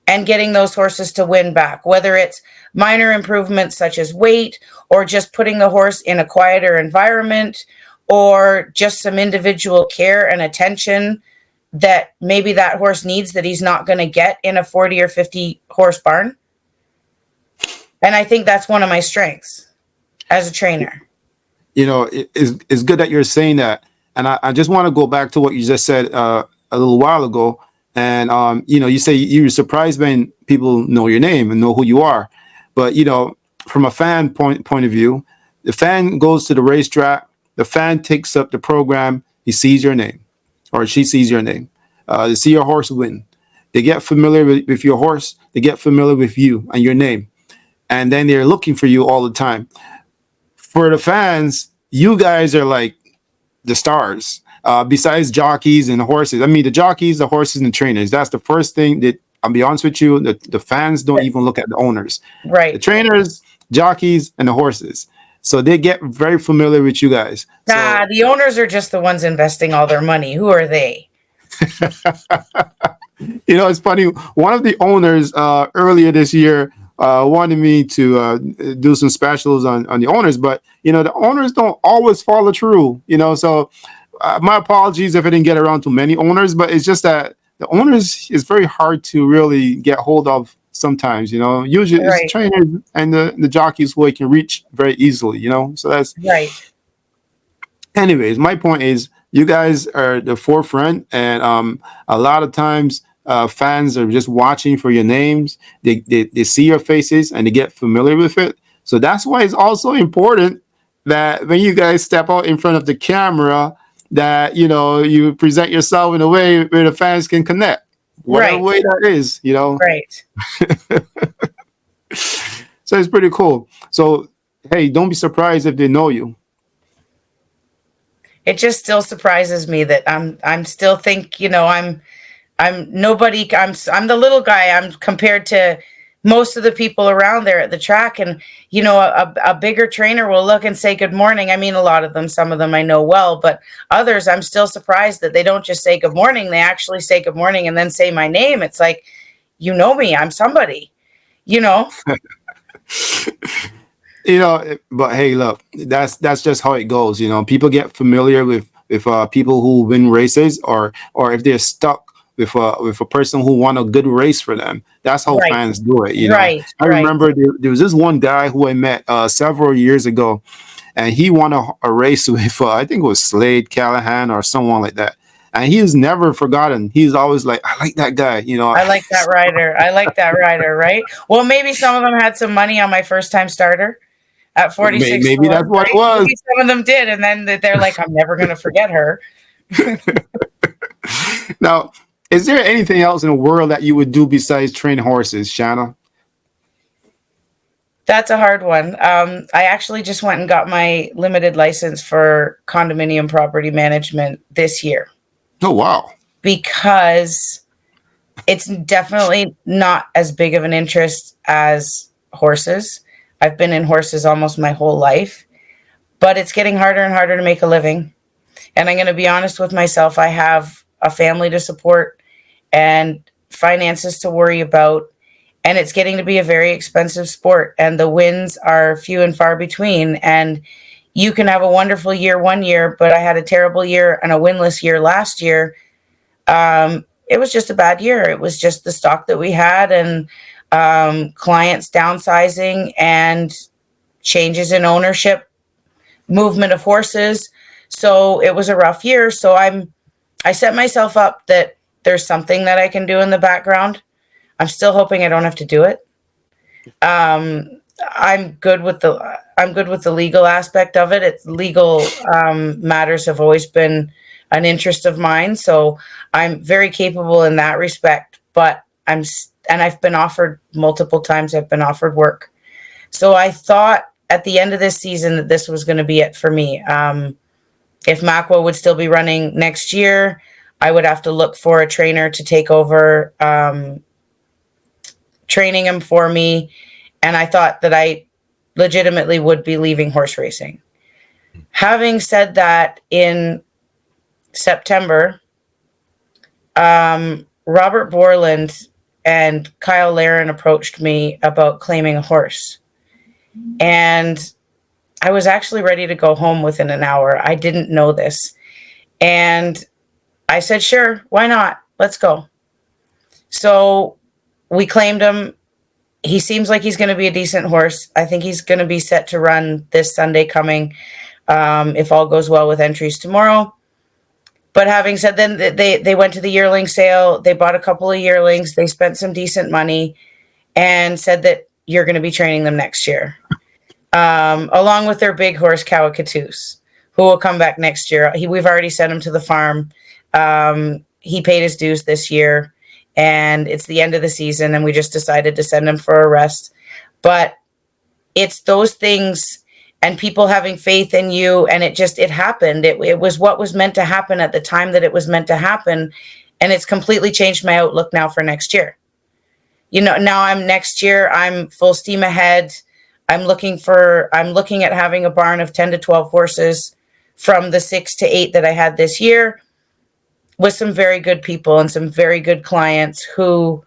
and getting those horses to win back, whether it's minor improvements such as weight or just putting the horse in a quieter environment, or just some individual care and attention that maybe that horse needs that he's not going to get in a 40 or 50 horse barn. And I think that's one of my strengths as a trainer. it's good that you're saying that. And I just want to go back to what you just said a little while ago. And you say you're surprised when people know your name and know who you are. But from a fan point of view, the fan goes to the racetrack. The fan takes up the program. He sees your name, or she sees your name. They see your horse win. They get familiar with your horse. They get familiar with you and your name, and then they're looking for you all the time. For the fans, you guys are like the stars. Besides jockeys and horses, I mean the jockeys, the horses, and the trainers. That's the first thing that I'll be honest with you. The fans don't even look at the owners, Right. The trainers, jockeys, and the horses. So they get very familiar with you guys. So, The owners are just the ones investing all their money. Who are they? it's funny. One of the owners earlier this year wanted me to do some specials on the owners, but the owners don't always follow through. So my apologies if I didn't get around to many owners, but it's just that the owners is very hard to really get hold of sometimes. Usually Right. it's trainers and the jockeys who I can reach very easily. So that's Right. anyways. My point is, you guys are the forefront, and a lot of times fans are just watching for your names. They see your faces and they get familiar with it. So that's why it's also important that when you guys step out in front of the camera, that you present yourself in a way where the fans can connect, whatever Right. way that is. Right. So it's pretty cool. So hey, don't be surprised if they know you. It just still surprises me that I'm still I'm nobody. I'm the little guy. I'm compared to most of the people around there at the track, and a bigger trainer will look and say good morning. I mean, a lot of them, some of them I know well, but others I'm still surprised that they don't just say good morning. They actually say good morning and then say my name. It's like, me, I'm somebody. But hey, look, that's just how it goes. People get familiar with people who win races, or if they're stuck with a person who won a good race for them. That's how Right. fans do it. Right. I Right. remember there was this one guy who I met several years ago, and he won a race with I think it was Slade Callahan or someone like that. And he is never forgotten. He's always like, I like that guy. I like that rider. I like that rider. Right. Well, maybe some of them had some money on my first time starter at 46. Maybe that's what it was. Maybe some of them did, and then they're like, I'm never going to forget her. Now, is there anything else in the world that you would do besides train horses, Shana? That's a hard one. I actually just went and got my limited license for condominium property management this year. Oh, wow. Because it's definitely not as big of an interest as horses. I've been in horses almost my whole life, but it's getting harder and harder to make a living. And I'm going to be honest with myself. I have a family to support and finances to worry about. And it's getting to be a very expensive sport. And the wins are few and far between. And you can have a wonderful year one year, but I had a terrible year and a winless year last year. It was just a bad year. It was just the stock that we had, and clients downsizing and changes in ownership, movement of horses. So it was a rough year. So I set myself up that there's something that I can do in the background. I'm still hoping I don't have to do it. I'm good with the legal aspect of it. It's legal matters have always been an interest of mine, so I'm very capable in that respect. But I've been offered multiple times. I've been offered work, so I thought at the end of this season that this was going to be it for me. If Maka would still be running next year, I would have to look for a trainer to take over training him for me. And I thought that I legitimately would be leaving horse racing. Having said that, in September, Robert Borland and Kyle Laren approached me about claiming a horse. And I was actually ready to go home within an hour. I didn't know this. And I said, sure, why not? Let's go. So we claimed him. He seems like he's going to be a decent horse. I think he's going to be set to run this Sunday coming. if all goes well with entries tomorrow. But having said that, they went to the yearling sale. They bought a couple of yearlings. They spent some decent money and said that you're going to be training them next year, along with their big horse, Cowicatoose, who will come back next year. We've already sent him to the farm. He paid his dues this year, and it's the end of the season, and we just decided to send him for a rest. But it's those things and people having faith in you, and it happened. It was what was meant to happen at the time that it was meant to happen, and it's completely changed my outlook now for next year. Now next year, I'm full steam ahead. I'm looking at having a barn of 10 to 12 horses from the 6 to 8 that I had this year, with some very good people and some very good clients who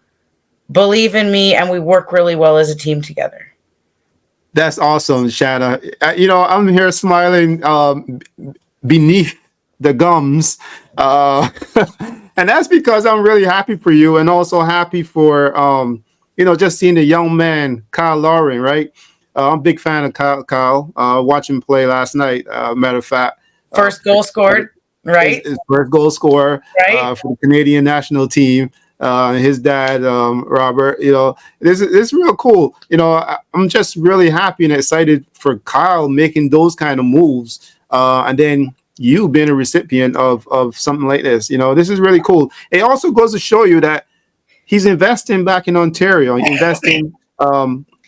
believe in me, and we work really well as a team together. That's awesome, Shana. I'm here smiling beneath the gums. And that's because I'm really happy for you, and also happy for, just seeing the young man, Kyle Lauren, right? I'm a big fan of Kyle. Watched him play last night, matter of fact. First goal scored, right? His first goal scorer, right, for the Canadian national team. His dad, Robert, this is real cool. I'm just really happy and excited for Kyle making those kind of moves. And then you being a recipient of something like this. This is really cool. It also goes to show you that he's investing back in Ontario, investing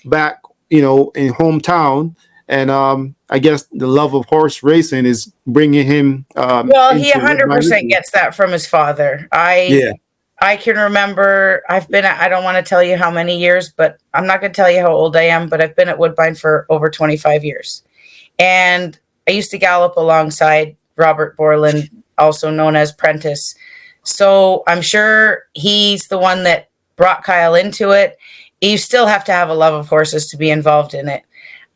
back, in hometown. And I guess the love of horse racing is bringing him. Well, he 100% gets that from his father. I can remember I don't want to tell you how many years, but I'm not going to tell you how old I am, but I've been at Woodbine for over 25 years. And I used to gallop alongside Robert Borland, also known as Prentice. So I'm sure he's the one that brought Kyle into it. You still have to have a love of horses to be involved in it.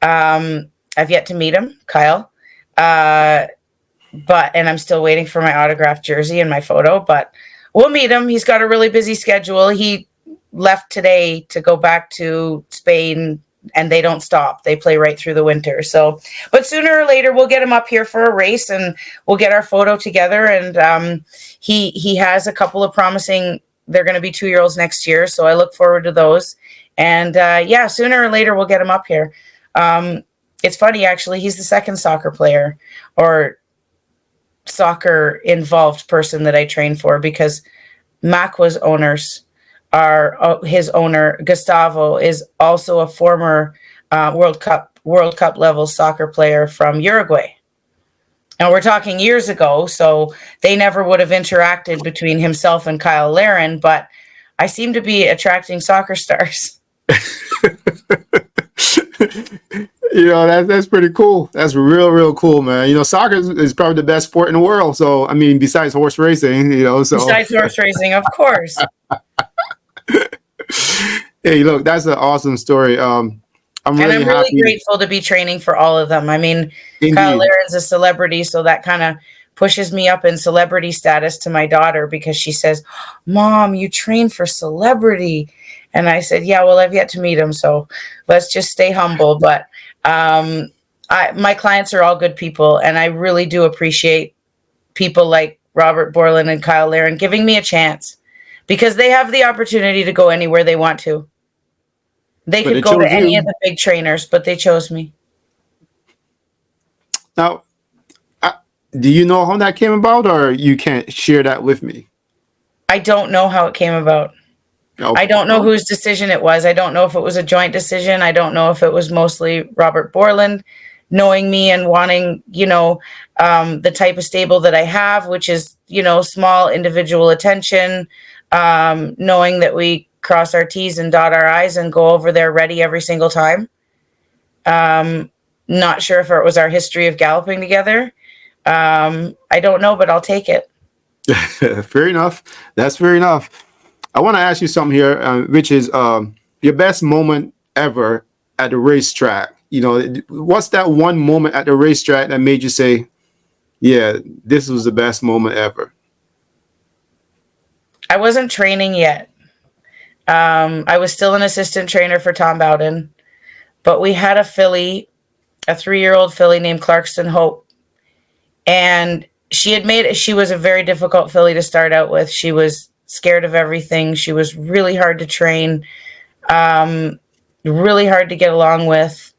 I've yet to meet him, Kyle. And I'm still waiting for my autographed jersey and my photo, but we'll meet him. He's got a really busy schedule. He left today to go back to Spain, and they don't stop. They play right through the winter. So, but sooner or later, we'll get him up here for a race, and we'll get our photo together. And he has a couple of promising. They're going to be 2-year-olds next year, so I look forward to those. And sooner or later, we'll get him up here. It's funny, actually. He's the second soccer player or soccer involved person that I train for, because Maka's owners are his owner Gustavo is also a former World Cup level soccer player from Uruguay, and we're talking years ago, so they never would have interacted between himself and Kyle Lauren, but I seem to be attracting soccer stars. That's pretty cool. That's real cool, man. Soccer is probably the best sport in the world. So, I mean, besides horse racing, Besides horse racing, of course. Hey, look, that's an awesome story. I'm really grateful to be training for all of them. I mean, indeed. Kyle Lauren's a celebrity, so that kind of pushes me up in celebrity status to my daughter, because she says, "Mom, you train for celebrity." And I said, yeah, well, I've yet to meet him, so let's just stay humble. But my clients are all good people, and I really do appreciate people like Robert Borland and Kyle Lauren giving me a chance, because they have the opportunity to go anywhere they want to. They could go to any of the big trainers, but they chose me. Now, do you know how that came about, or you can't share that with me? I don't know how it came about. Okay. I don't know whose decision it was. I don't know if it was a joint decision. I don't know if it was mostly Robert Borland knowing me and wanting, the type of stable that I have, which is, small individual attention, knowing that we cross our T's and dot our I's and go over there ready every single time. Not sure if it was our history of galloping together. I don't know, but I'll take it. Fair enough. That's fair enough. I want to ask you something here, which is your best moment ever at the racetrack. What's that one moment at the racetrack that made you say, yeah, this was the best moment ever? I wasn't training yet. I was still an assistant trainer for Tom Bowden, but we had a filly, a 3-year-old filly named Clarkston Hope, And she was a very difficult filly to start out with. She was scared of everything. She was really hard to train, really hard to get along with.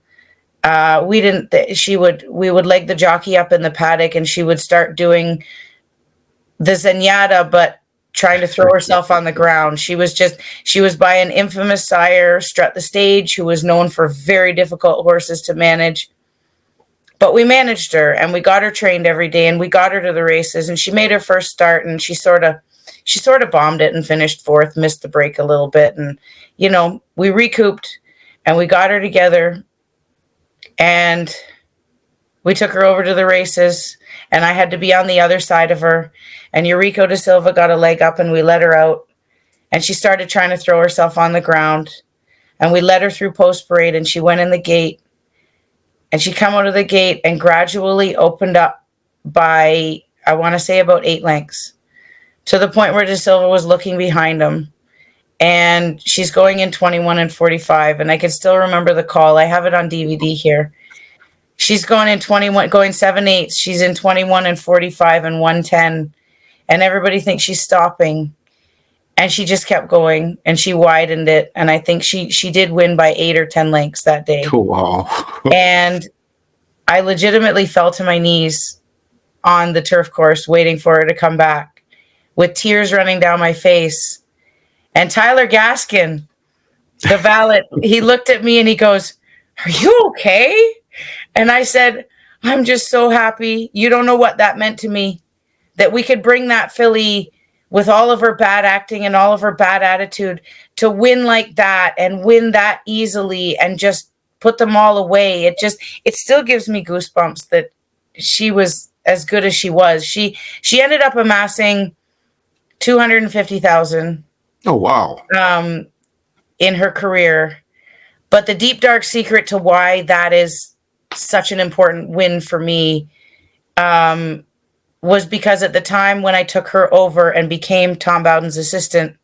We would leg the jockey up in the paddock, and she would start doing the zenyatta, but trying to throw herself on the ground. She was by an infamous sire, Strut the Stage, who was known for very difficult horses to manage. But we managed her, and we got her trained every day, and we got her to the races, and she made her first start, and she sort of bombed it and finished fourth, missed the break a little bit. And, we recouped, and we got her together, and we took her over to the races, and I had to be on the other side of her. And Eurico da Silva got a leg up, and we let her out, and she started trying to throw herself on the ground, and we led her through post parade, and she went in the gate, and she come out of the gate and gradually opened up by, I want to say, about 8 lengths, to the point where da Silva was looking behind him. And she's going in 21 and 45, and I can still remember the call. I have it on DVD here. She's going in 21, going 7/8. She's in 21 and 45 and 110. And everybody thinks she's stopping. And she just kept going, and she widened it. And I think she did win by 8 or 10 lengths that day. Oh, wow. And I legitimately fell to my knees on the turf course waiting for her to come back with tears running down my face. And Tyler Gaskin, the valet, he looked at me and he goes, "Are you okay?" And I said, "I'm just so happy. You don't know what that meant to me, that we could bring that filly with all of her bad acting and all of her bad attitude to win like that and win that easily and just put them all away." It still gives me goosebumps that she was as good as she was. She ended up amassing $250,000. Oh, wow. In her career. But the deep, dark secret to why that is such an important win for me was because at the time when I took her over and became Tom Bowden's assistant,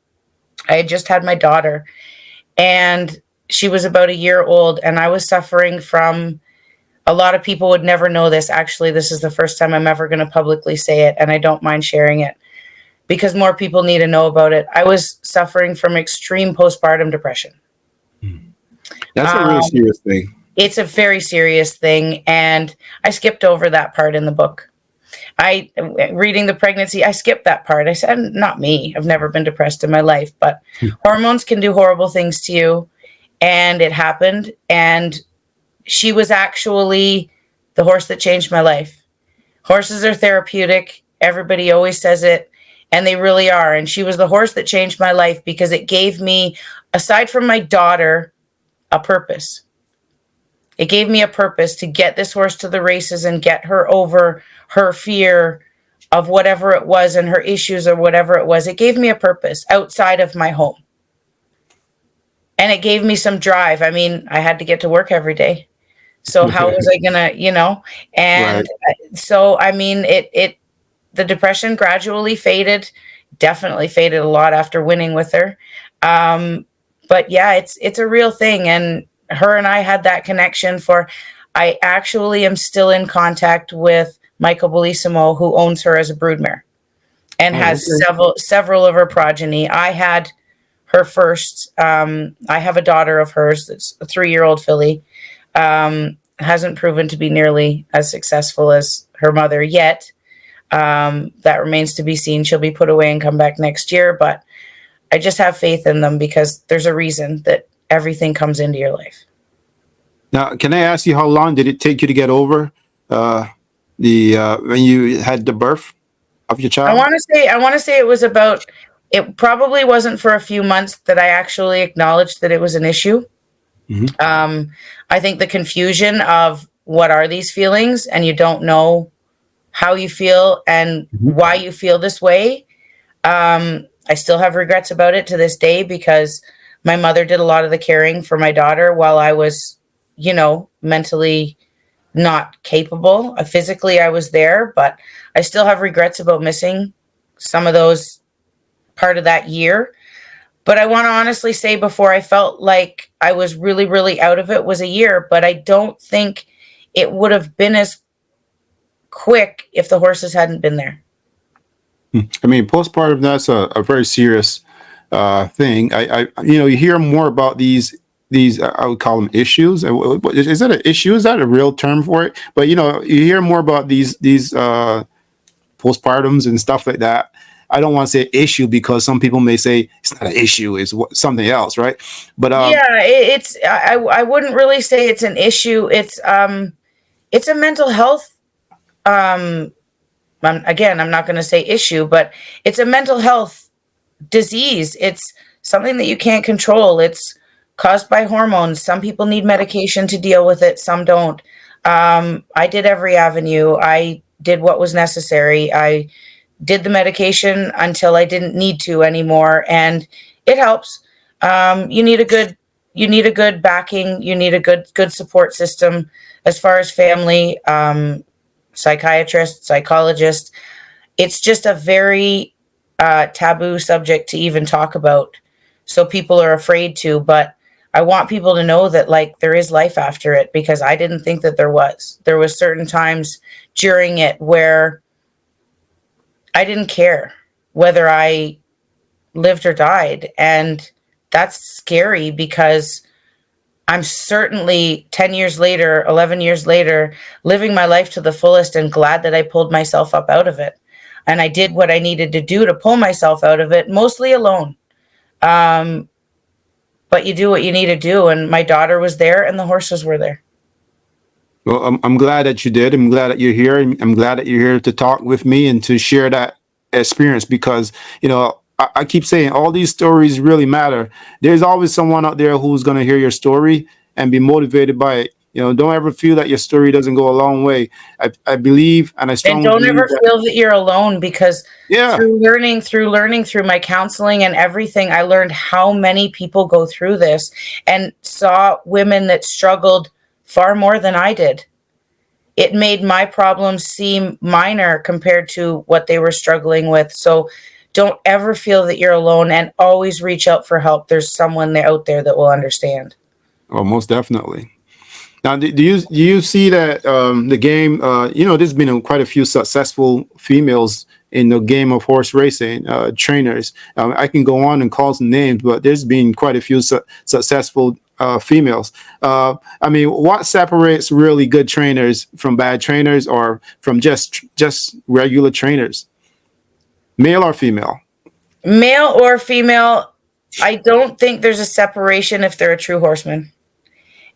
I had just had my daughter, and she was about a year old, and I was suffering from, a lot of people would never know this. Actually, this is the first time I'm ever going to publicly say it, and I don't mind sharing it, because more people need to know about it. I was suffering from extreme postpartum depression. That's a really serious thing. It's a very serious thing, and I skipped over that part in the book. Reading the pregnancy, I skipped that part. I said, not me. I've never been depressed in my life, but hormones can do horrible things to you, and it happened, and she was actually the horse that changed my life. Horses are therapeutic. Everybody always says it. And they really are. And she was the horse that changed my life because it gave me, aside from my daughter, a purpose. It gave me a purpose to get this horse to the races and get her over her fear of whatever it was and her issues or whatever it was. It gave me a purpose outside of my home. And it gave me some drive. I mean, I had to get to work every day. So how was I going to, and right. So, I mean, the depression gradually faded, definitely faded a lot after winning with her. But yeah, it's a real thing. And her and I had that connection I actually am still in contact with Michael Bellissimo, who owns her as a broodmare and has several of her progeny. I had her first, I have a daughter of hers that's a 3-year-old filly. Hasn't proven to be nearly as successful as her mother yet. That remains to be seen. She'll be put away and come back next year, but I just have faith in them because there's a reason that everything comes into your life. Now, can I ask you, how long did it take you to get over when you had the birth of your child? I want to say it was about, it probably wasn't for a few months that I actually acknowledged that it was an issue. Mm-hmm. I think the confusion of what are these feelings and you don't know how you feel and why you feel this way. I still have regrets about it to this day because my mother did a lot of the caring for my daughter while I was, mentally not capable. Physically, I was there, but I still have regrets about missing some of those part of that year. But I want to honestly say before I felt like I was really, really out of it was a year, but I don't think it would have been as quick if the horses hadn't been there. I mean, postpartum, that's a very serious thing. You hear more about these I would call them issues. Is that an issue? Is that a real term for it? But you hear more about these postpartums and stuff like that. I don't want to say issue because some people may say it's not an issue, it's something else, right? But it's I wouldn't really say it's an issue. It's a mental health. I'm not going to say issue, but it's a mental health disease. It's something that you can't control. It's caused by hormones. Some people need medication to deal with it. Some don't. I did every avenue. I did what was necessary. I did the medication until I didn't need to anymore, and it helps. You need a good backing. You need a good support system as far as family, psychiatrist, psychologist. It's just a very taboo subject to even talk about, so people are afraid to. But I want people to know that there is life after it, because I didn't think that there was. There was certain times during it where I didn't care whether I lived or died. And that's scary, because I'm certainly 10 years later, 11 years later, living my life to the fullest and glad that I pulled myself up out of it. And I did what I needed to do to pull myself out of it, mostly alone. But you do what you need to do. And my daughter was there and the horses were there. Well, I'm glad that you did. I'm glad that you're here. I'm glad that you're here to talk with me and to share that experience, because, I keep saying all these stories really matter. There's always someone out there who's going to hear your story and be motivated by it. Don't ever feel that your story doesn't go a long way. I believe, and I strongly believe. And don't ever feel that you're alone, because yeah. through learning, through my counseling and everything, I learned how many people go through this and saw women that struggled far more than I did. It made my problems seem minor compared to what they were struggling with. So don't ever feel that you're alone, and always reach out for help. There's someone out there that will understand. Oh, most definitely. Now, do you see that the game? There's been quite a few successful females in the game of horse racing, trainers. I can go on and call some names, but there's been quite a few successful females. What separates really good trainers from bad trainers, or from just regular trainers? Male or female? Male or female, I don't think there's a separation if they're a true horseman.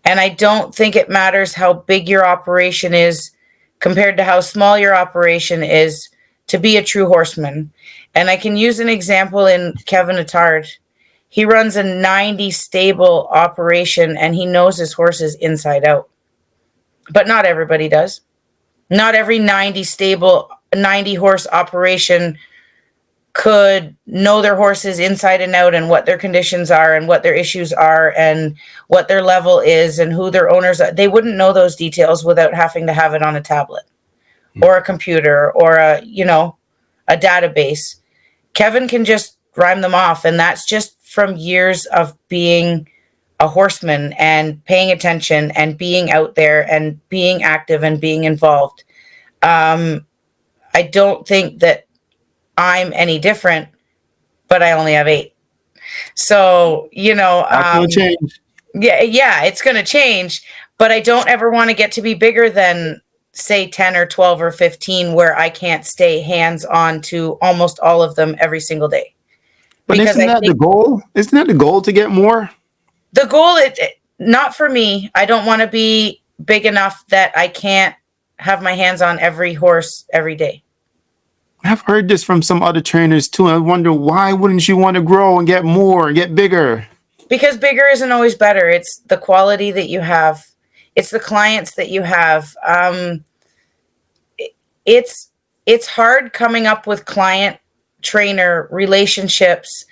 And I don't think it matters how big your operation is compared to how small your operation is to be a true horseman. And I can use an example in Kevin Attard. He runs a 90 stable operation, and he knows his horses inside out. But not everybody does. Not every 90 horse operation could know their horses inside and out, and what their conditions are, and what their issues are, and what their level is, and who their owners are. They wouldn't know those details without having to have it on a tablet or a computer or a database. Kevin can just rhyme them off, and that's just from years of being a horseman and paying attention and being out there and being active and being involved. I don't think that I'm any different, but I only have 8. So, That's gonna change. Yeah, it's going to change, but I don't ever want to get to be bigger than, say, 10 or 12 or 15, where I can't stay hands on to almost all of them every single day. But isn't that the goal? Isn't that the goal, to get more? The goal, not for me. I don't want to be big enough that I can't have my hands on every horse every day. I've heard this from some other trainers too. I wonder, why wouldn't you want to grow and get more and get bigger? Because bigger isn't always better. It's the quality that you have. It's the clients that you have. It's hard coming up with client-trainer relationships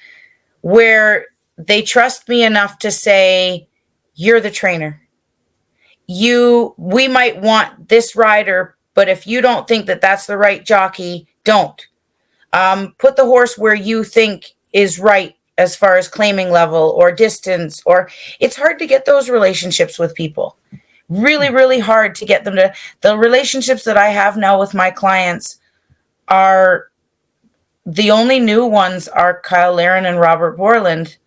where they trust me enough to say, you're the trainer. We might want this rider, but if you don't think that that's the right jockey, don't. Put the horse where you think is right as far as claiming level or distance. Or it's hard to get those relationships with people. really, really hard to get them to. The relationships that I have now with my clients are the only new ones are Kyle Laren and Robert Borland.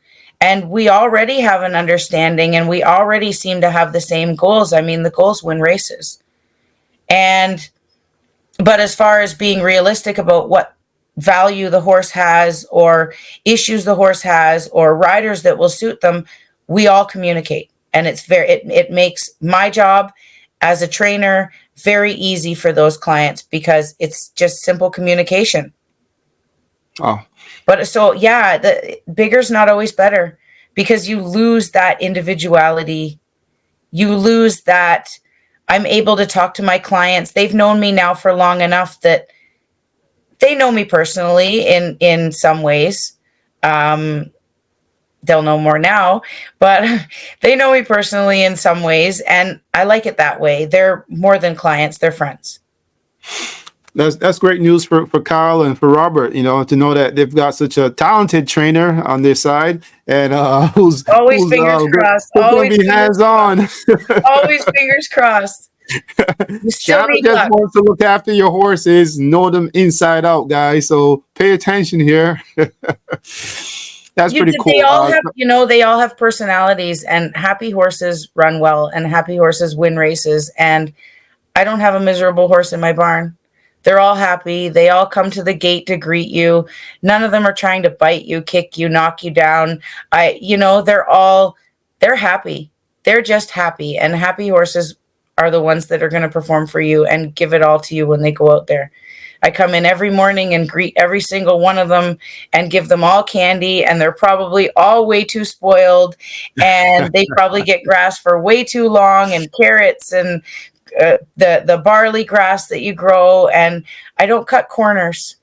And we already have an understanding and we already seem to have the same goals. I mean, the goals win races. But as far as being realistic about what value the horse has or issues the horse has or riders that will suit them, we all communicate. And it makes my job as a trainer very easy for those clients because it's just simple communication. Oh, but so, yeah, the bigger's not always better because you lose that individuality. You lose that I'm able to talk to my clients. They've known me now for long enough that they know me personally in some ways. They'll know more now, but they know me personally in some ways. And I like it that way. They're more than clients. They're friends. That's great news for Kyle and for Robert, to know that they've got such a talented trainer on their side and who's always fingers crossed. Always be hands on. Always fingers crossed. Shana just wants to look after your horses, know them inside out, guys. So pay attention here. That's pretty cool. They all have personalities, and happy horses run well, and happy horses win races. And I don't have a miserable horse in my barn. They're all happy. They all come to the gate to greet you. None of them are trying to bite you, kick you, knock you down. They're happy. They're just happy. And happy horses are the ones that are going to perform for you and give it all to you when they go out there. I come in every morning and greet every single one of them and give them all candy. And they're probably all way too spoiled. And they probably get grass for way too long and carrots and the barley grass that you grow. And I don't cut corners.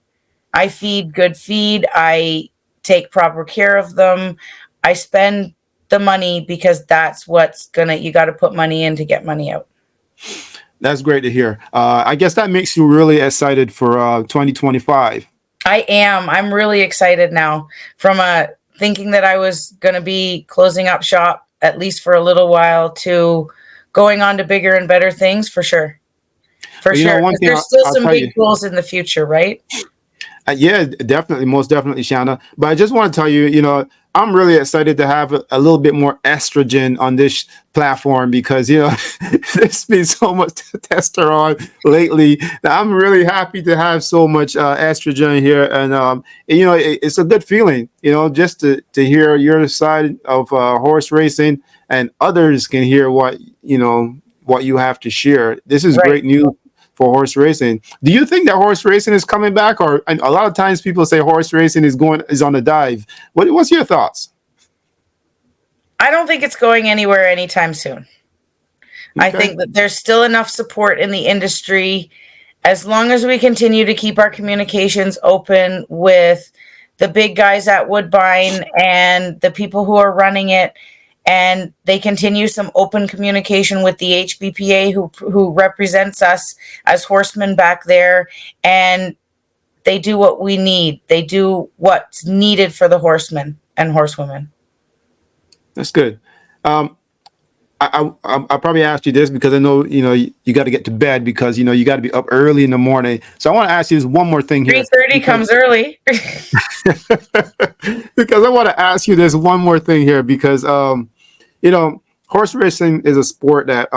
I feed good feed. I take proper care of them. I spend the money because that's you got to put money in to get money out. That's great to hear. I guess that makes you really excited for 2025. I am. I'm really excited now from thinking that I was going to be closing up shop at least for a little while to going on to bigger and better things for sure. For sure. There's still some big goals in the future, right? Yeah, definitely. Most definitely, Shana. But I just want to tell you, I'm really excited to have a little bit more estrogen on this platform because, there's been so much testosterone lately that I'm really happy to have so much estrogen here. And, it's a good feeling, just to hear your side of horse racing and others can hear what you have to share. This is great news for horse racing. Do you think that horse racing is coming back? Or a lot of times people say horse racing is on the dive. What's your thoughts? I don't think it's going anywhere anytime soon. Okay. I think that there's still enough support in the industry as long as we continue to keep our communications open with the big guys at Woodbine and the people who are running it. And they continue some open communication with the HBPA who represents us as horsemen back there. And they do what we need. They do what's needed for the horsemen and horsewomen. That's good. I probably asked you this because I know, you got to get to bed because, you got to be up early in the morning. So I want to ask you this one more thing here. 3:30 comes early. Because I want to ask you this one more thing here because, horse racing is a sport that,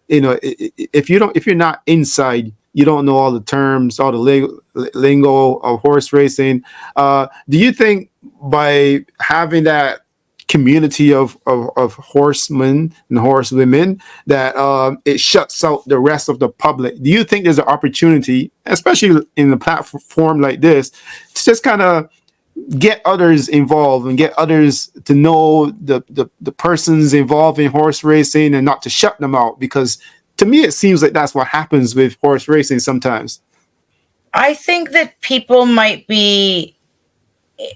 if you're not inside, you don't know all the terms, all the lingo of horse racing. Do you think by having that community of horsemen and horsewomen that it shuts out the rest of the public? Do you think there's an opportunity, especially in a platform like this, to just kind of get others involved and get others to know the persons involved in horse racing and not to shut them out? Because to me, it seems like that's what happens with horse racing sometimes. I think that people might be,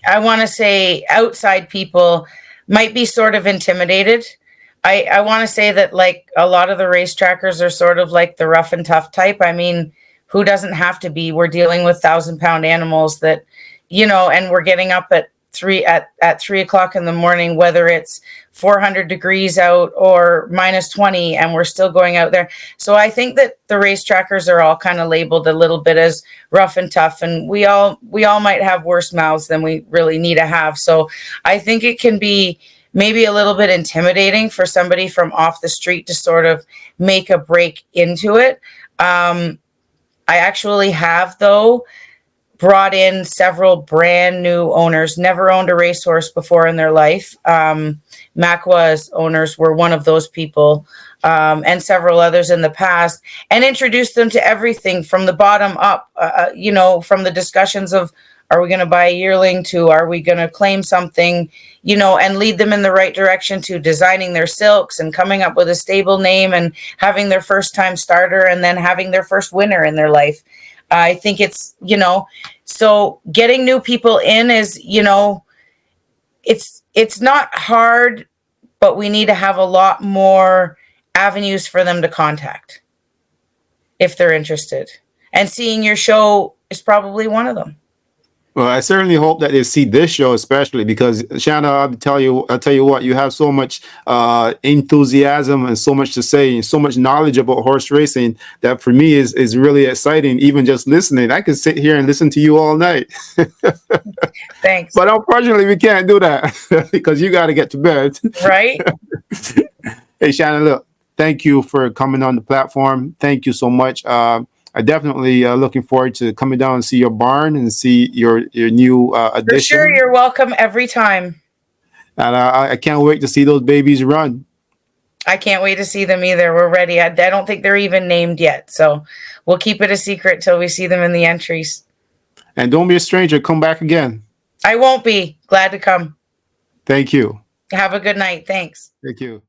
I want to say outside people might be sort of intimidated. I want to say that like a lot of the race trackers are sort of like the rough and tough type. I mean, who doesn't have to be? We're dealing with 1,000-pound animals that, and we're getting up at at 3 o'clock in the morning, whether it's 400 degrees out or -20, and we're still going out there. So I think that the race trackers are all kind of labeled a little bit as rough and tough, and we all might have worse mouths than we really need to have. So I think it can be maybe a little bit intimidating for somebody from off the street to sort of make a break into it. I actually have, though, brought in several brand new owners, never owned a racehorse before in their life. Maka's owners were one of those people, and several others in the past, and introduced them to everything from the bottom up, from the discussions of, are we going to buy a yearling, to are we going to claim something, and lead them in the right direction, to designing their silks and coming up with a stable name and having their first time starter and then having their first winner in their life. I think it's, so getting new people in is, it's not hard, but we need to have a lot more avenues for them to contact if they're interested. And seeing your show is probably one of them. Well, I certainly hope that they see this show, especially because, Shana, I'll tell you what, you have so much enthusiasm and so much to say and so much knowledge about horse racing that for me is really exciting. Even just listening, I could sit here and listen to you all night. Thanks. But unfortunately, we can't do that because you got to get to bed. Right. Hey, Shana, look, thank you for coming on the platform. Thank you so much. I definitely looking forward to coming down and see your barn and see your new addition. For sure, you're welcome every time. And I can't wait to see those babies run. I can't wait to see them either. We're ready. I don't think they're even named yet, so we'll keep it a secret till we see them in the entries. And don't be a stranger. Come back again. I won't be. Glad to come. Thank you. Have a good night. Thanks. Thank you.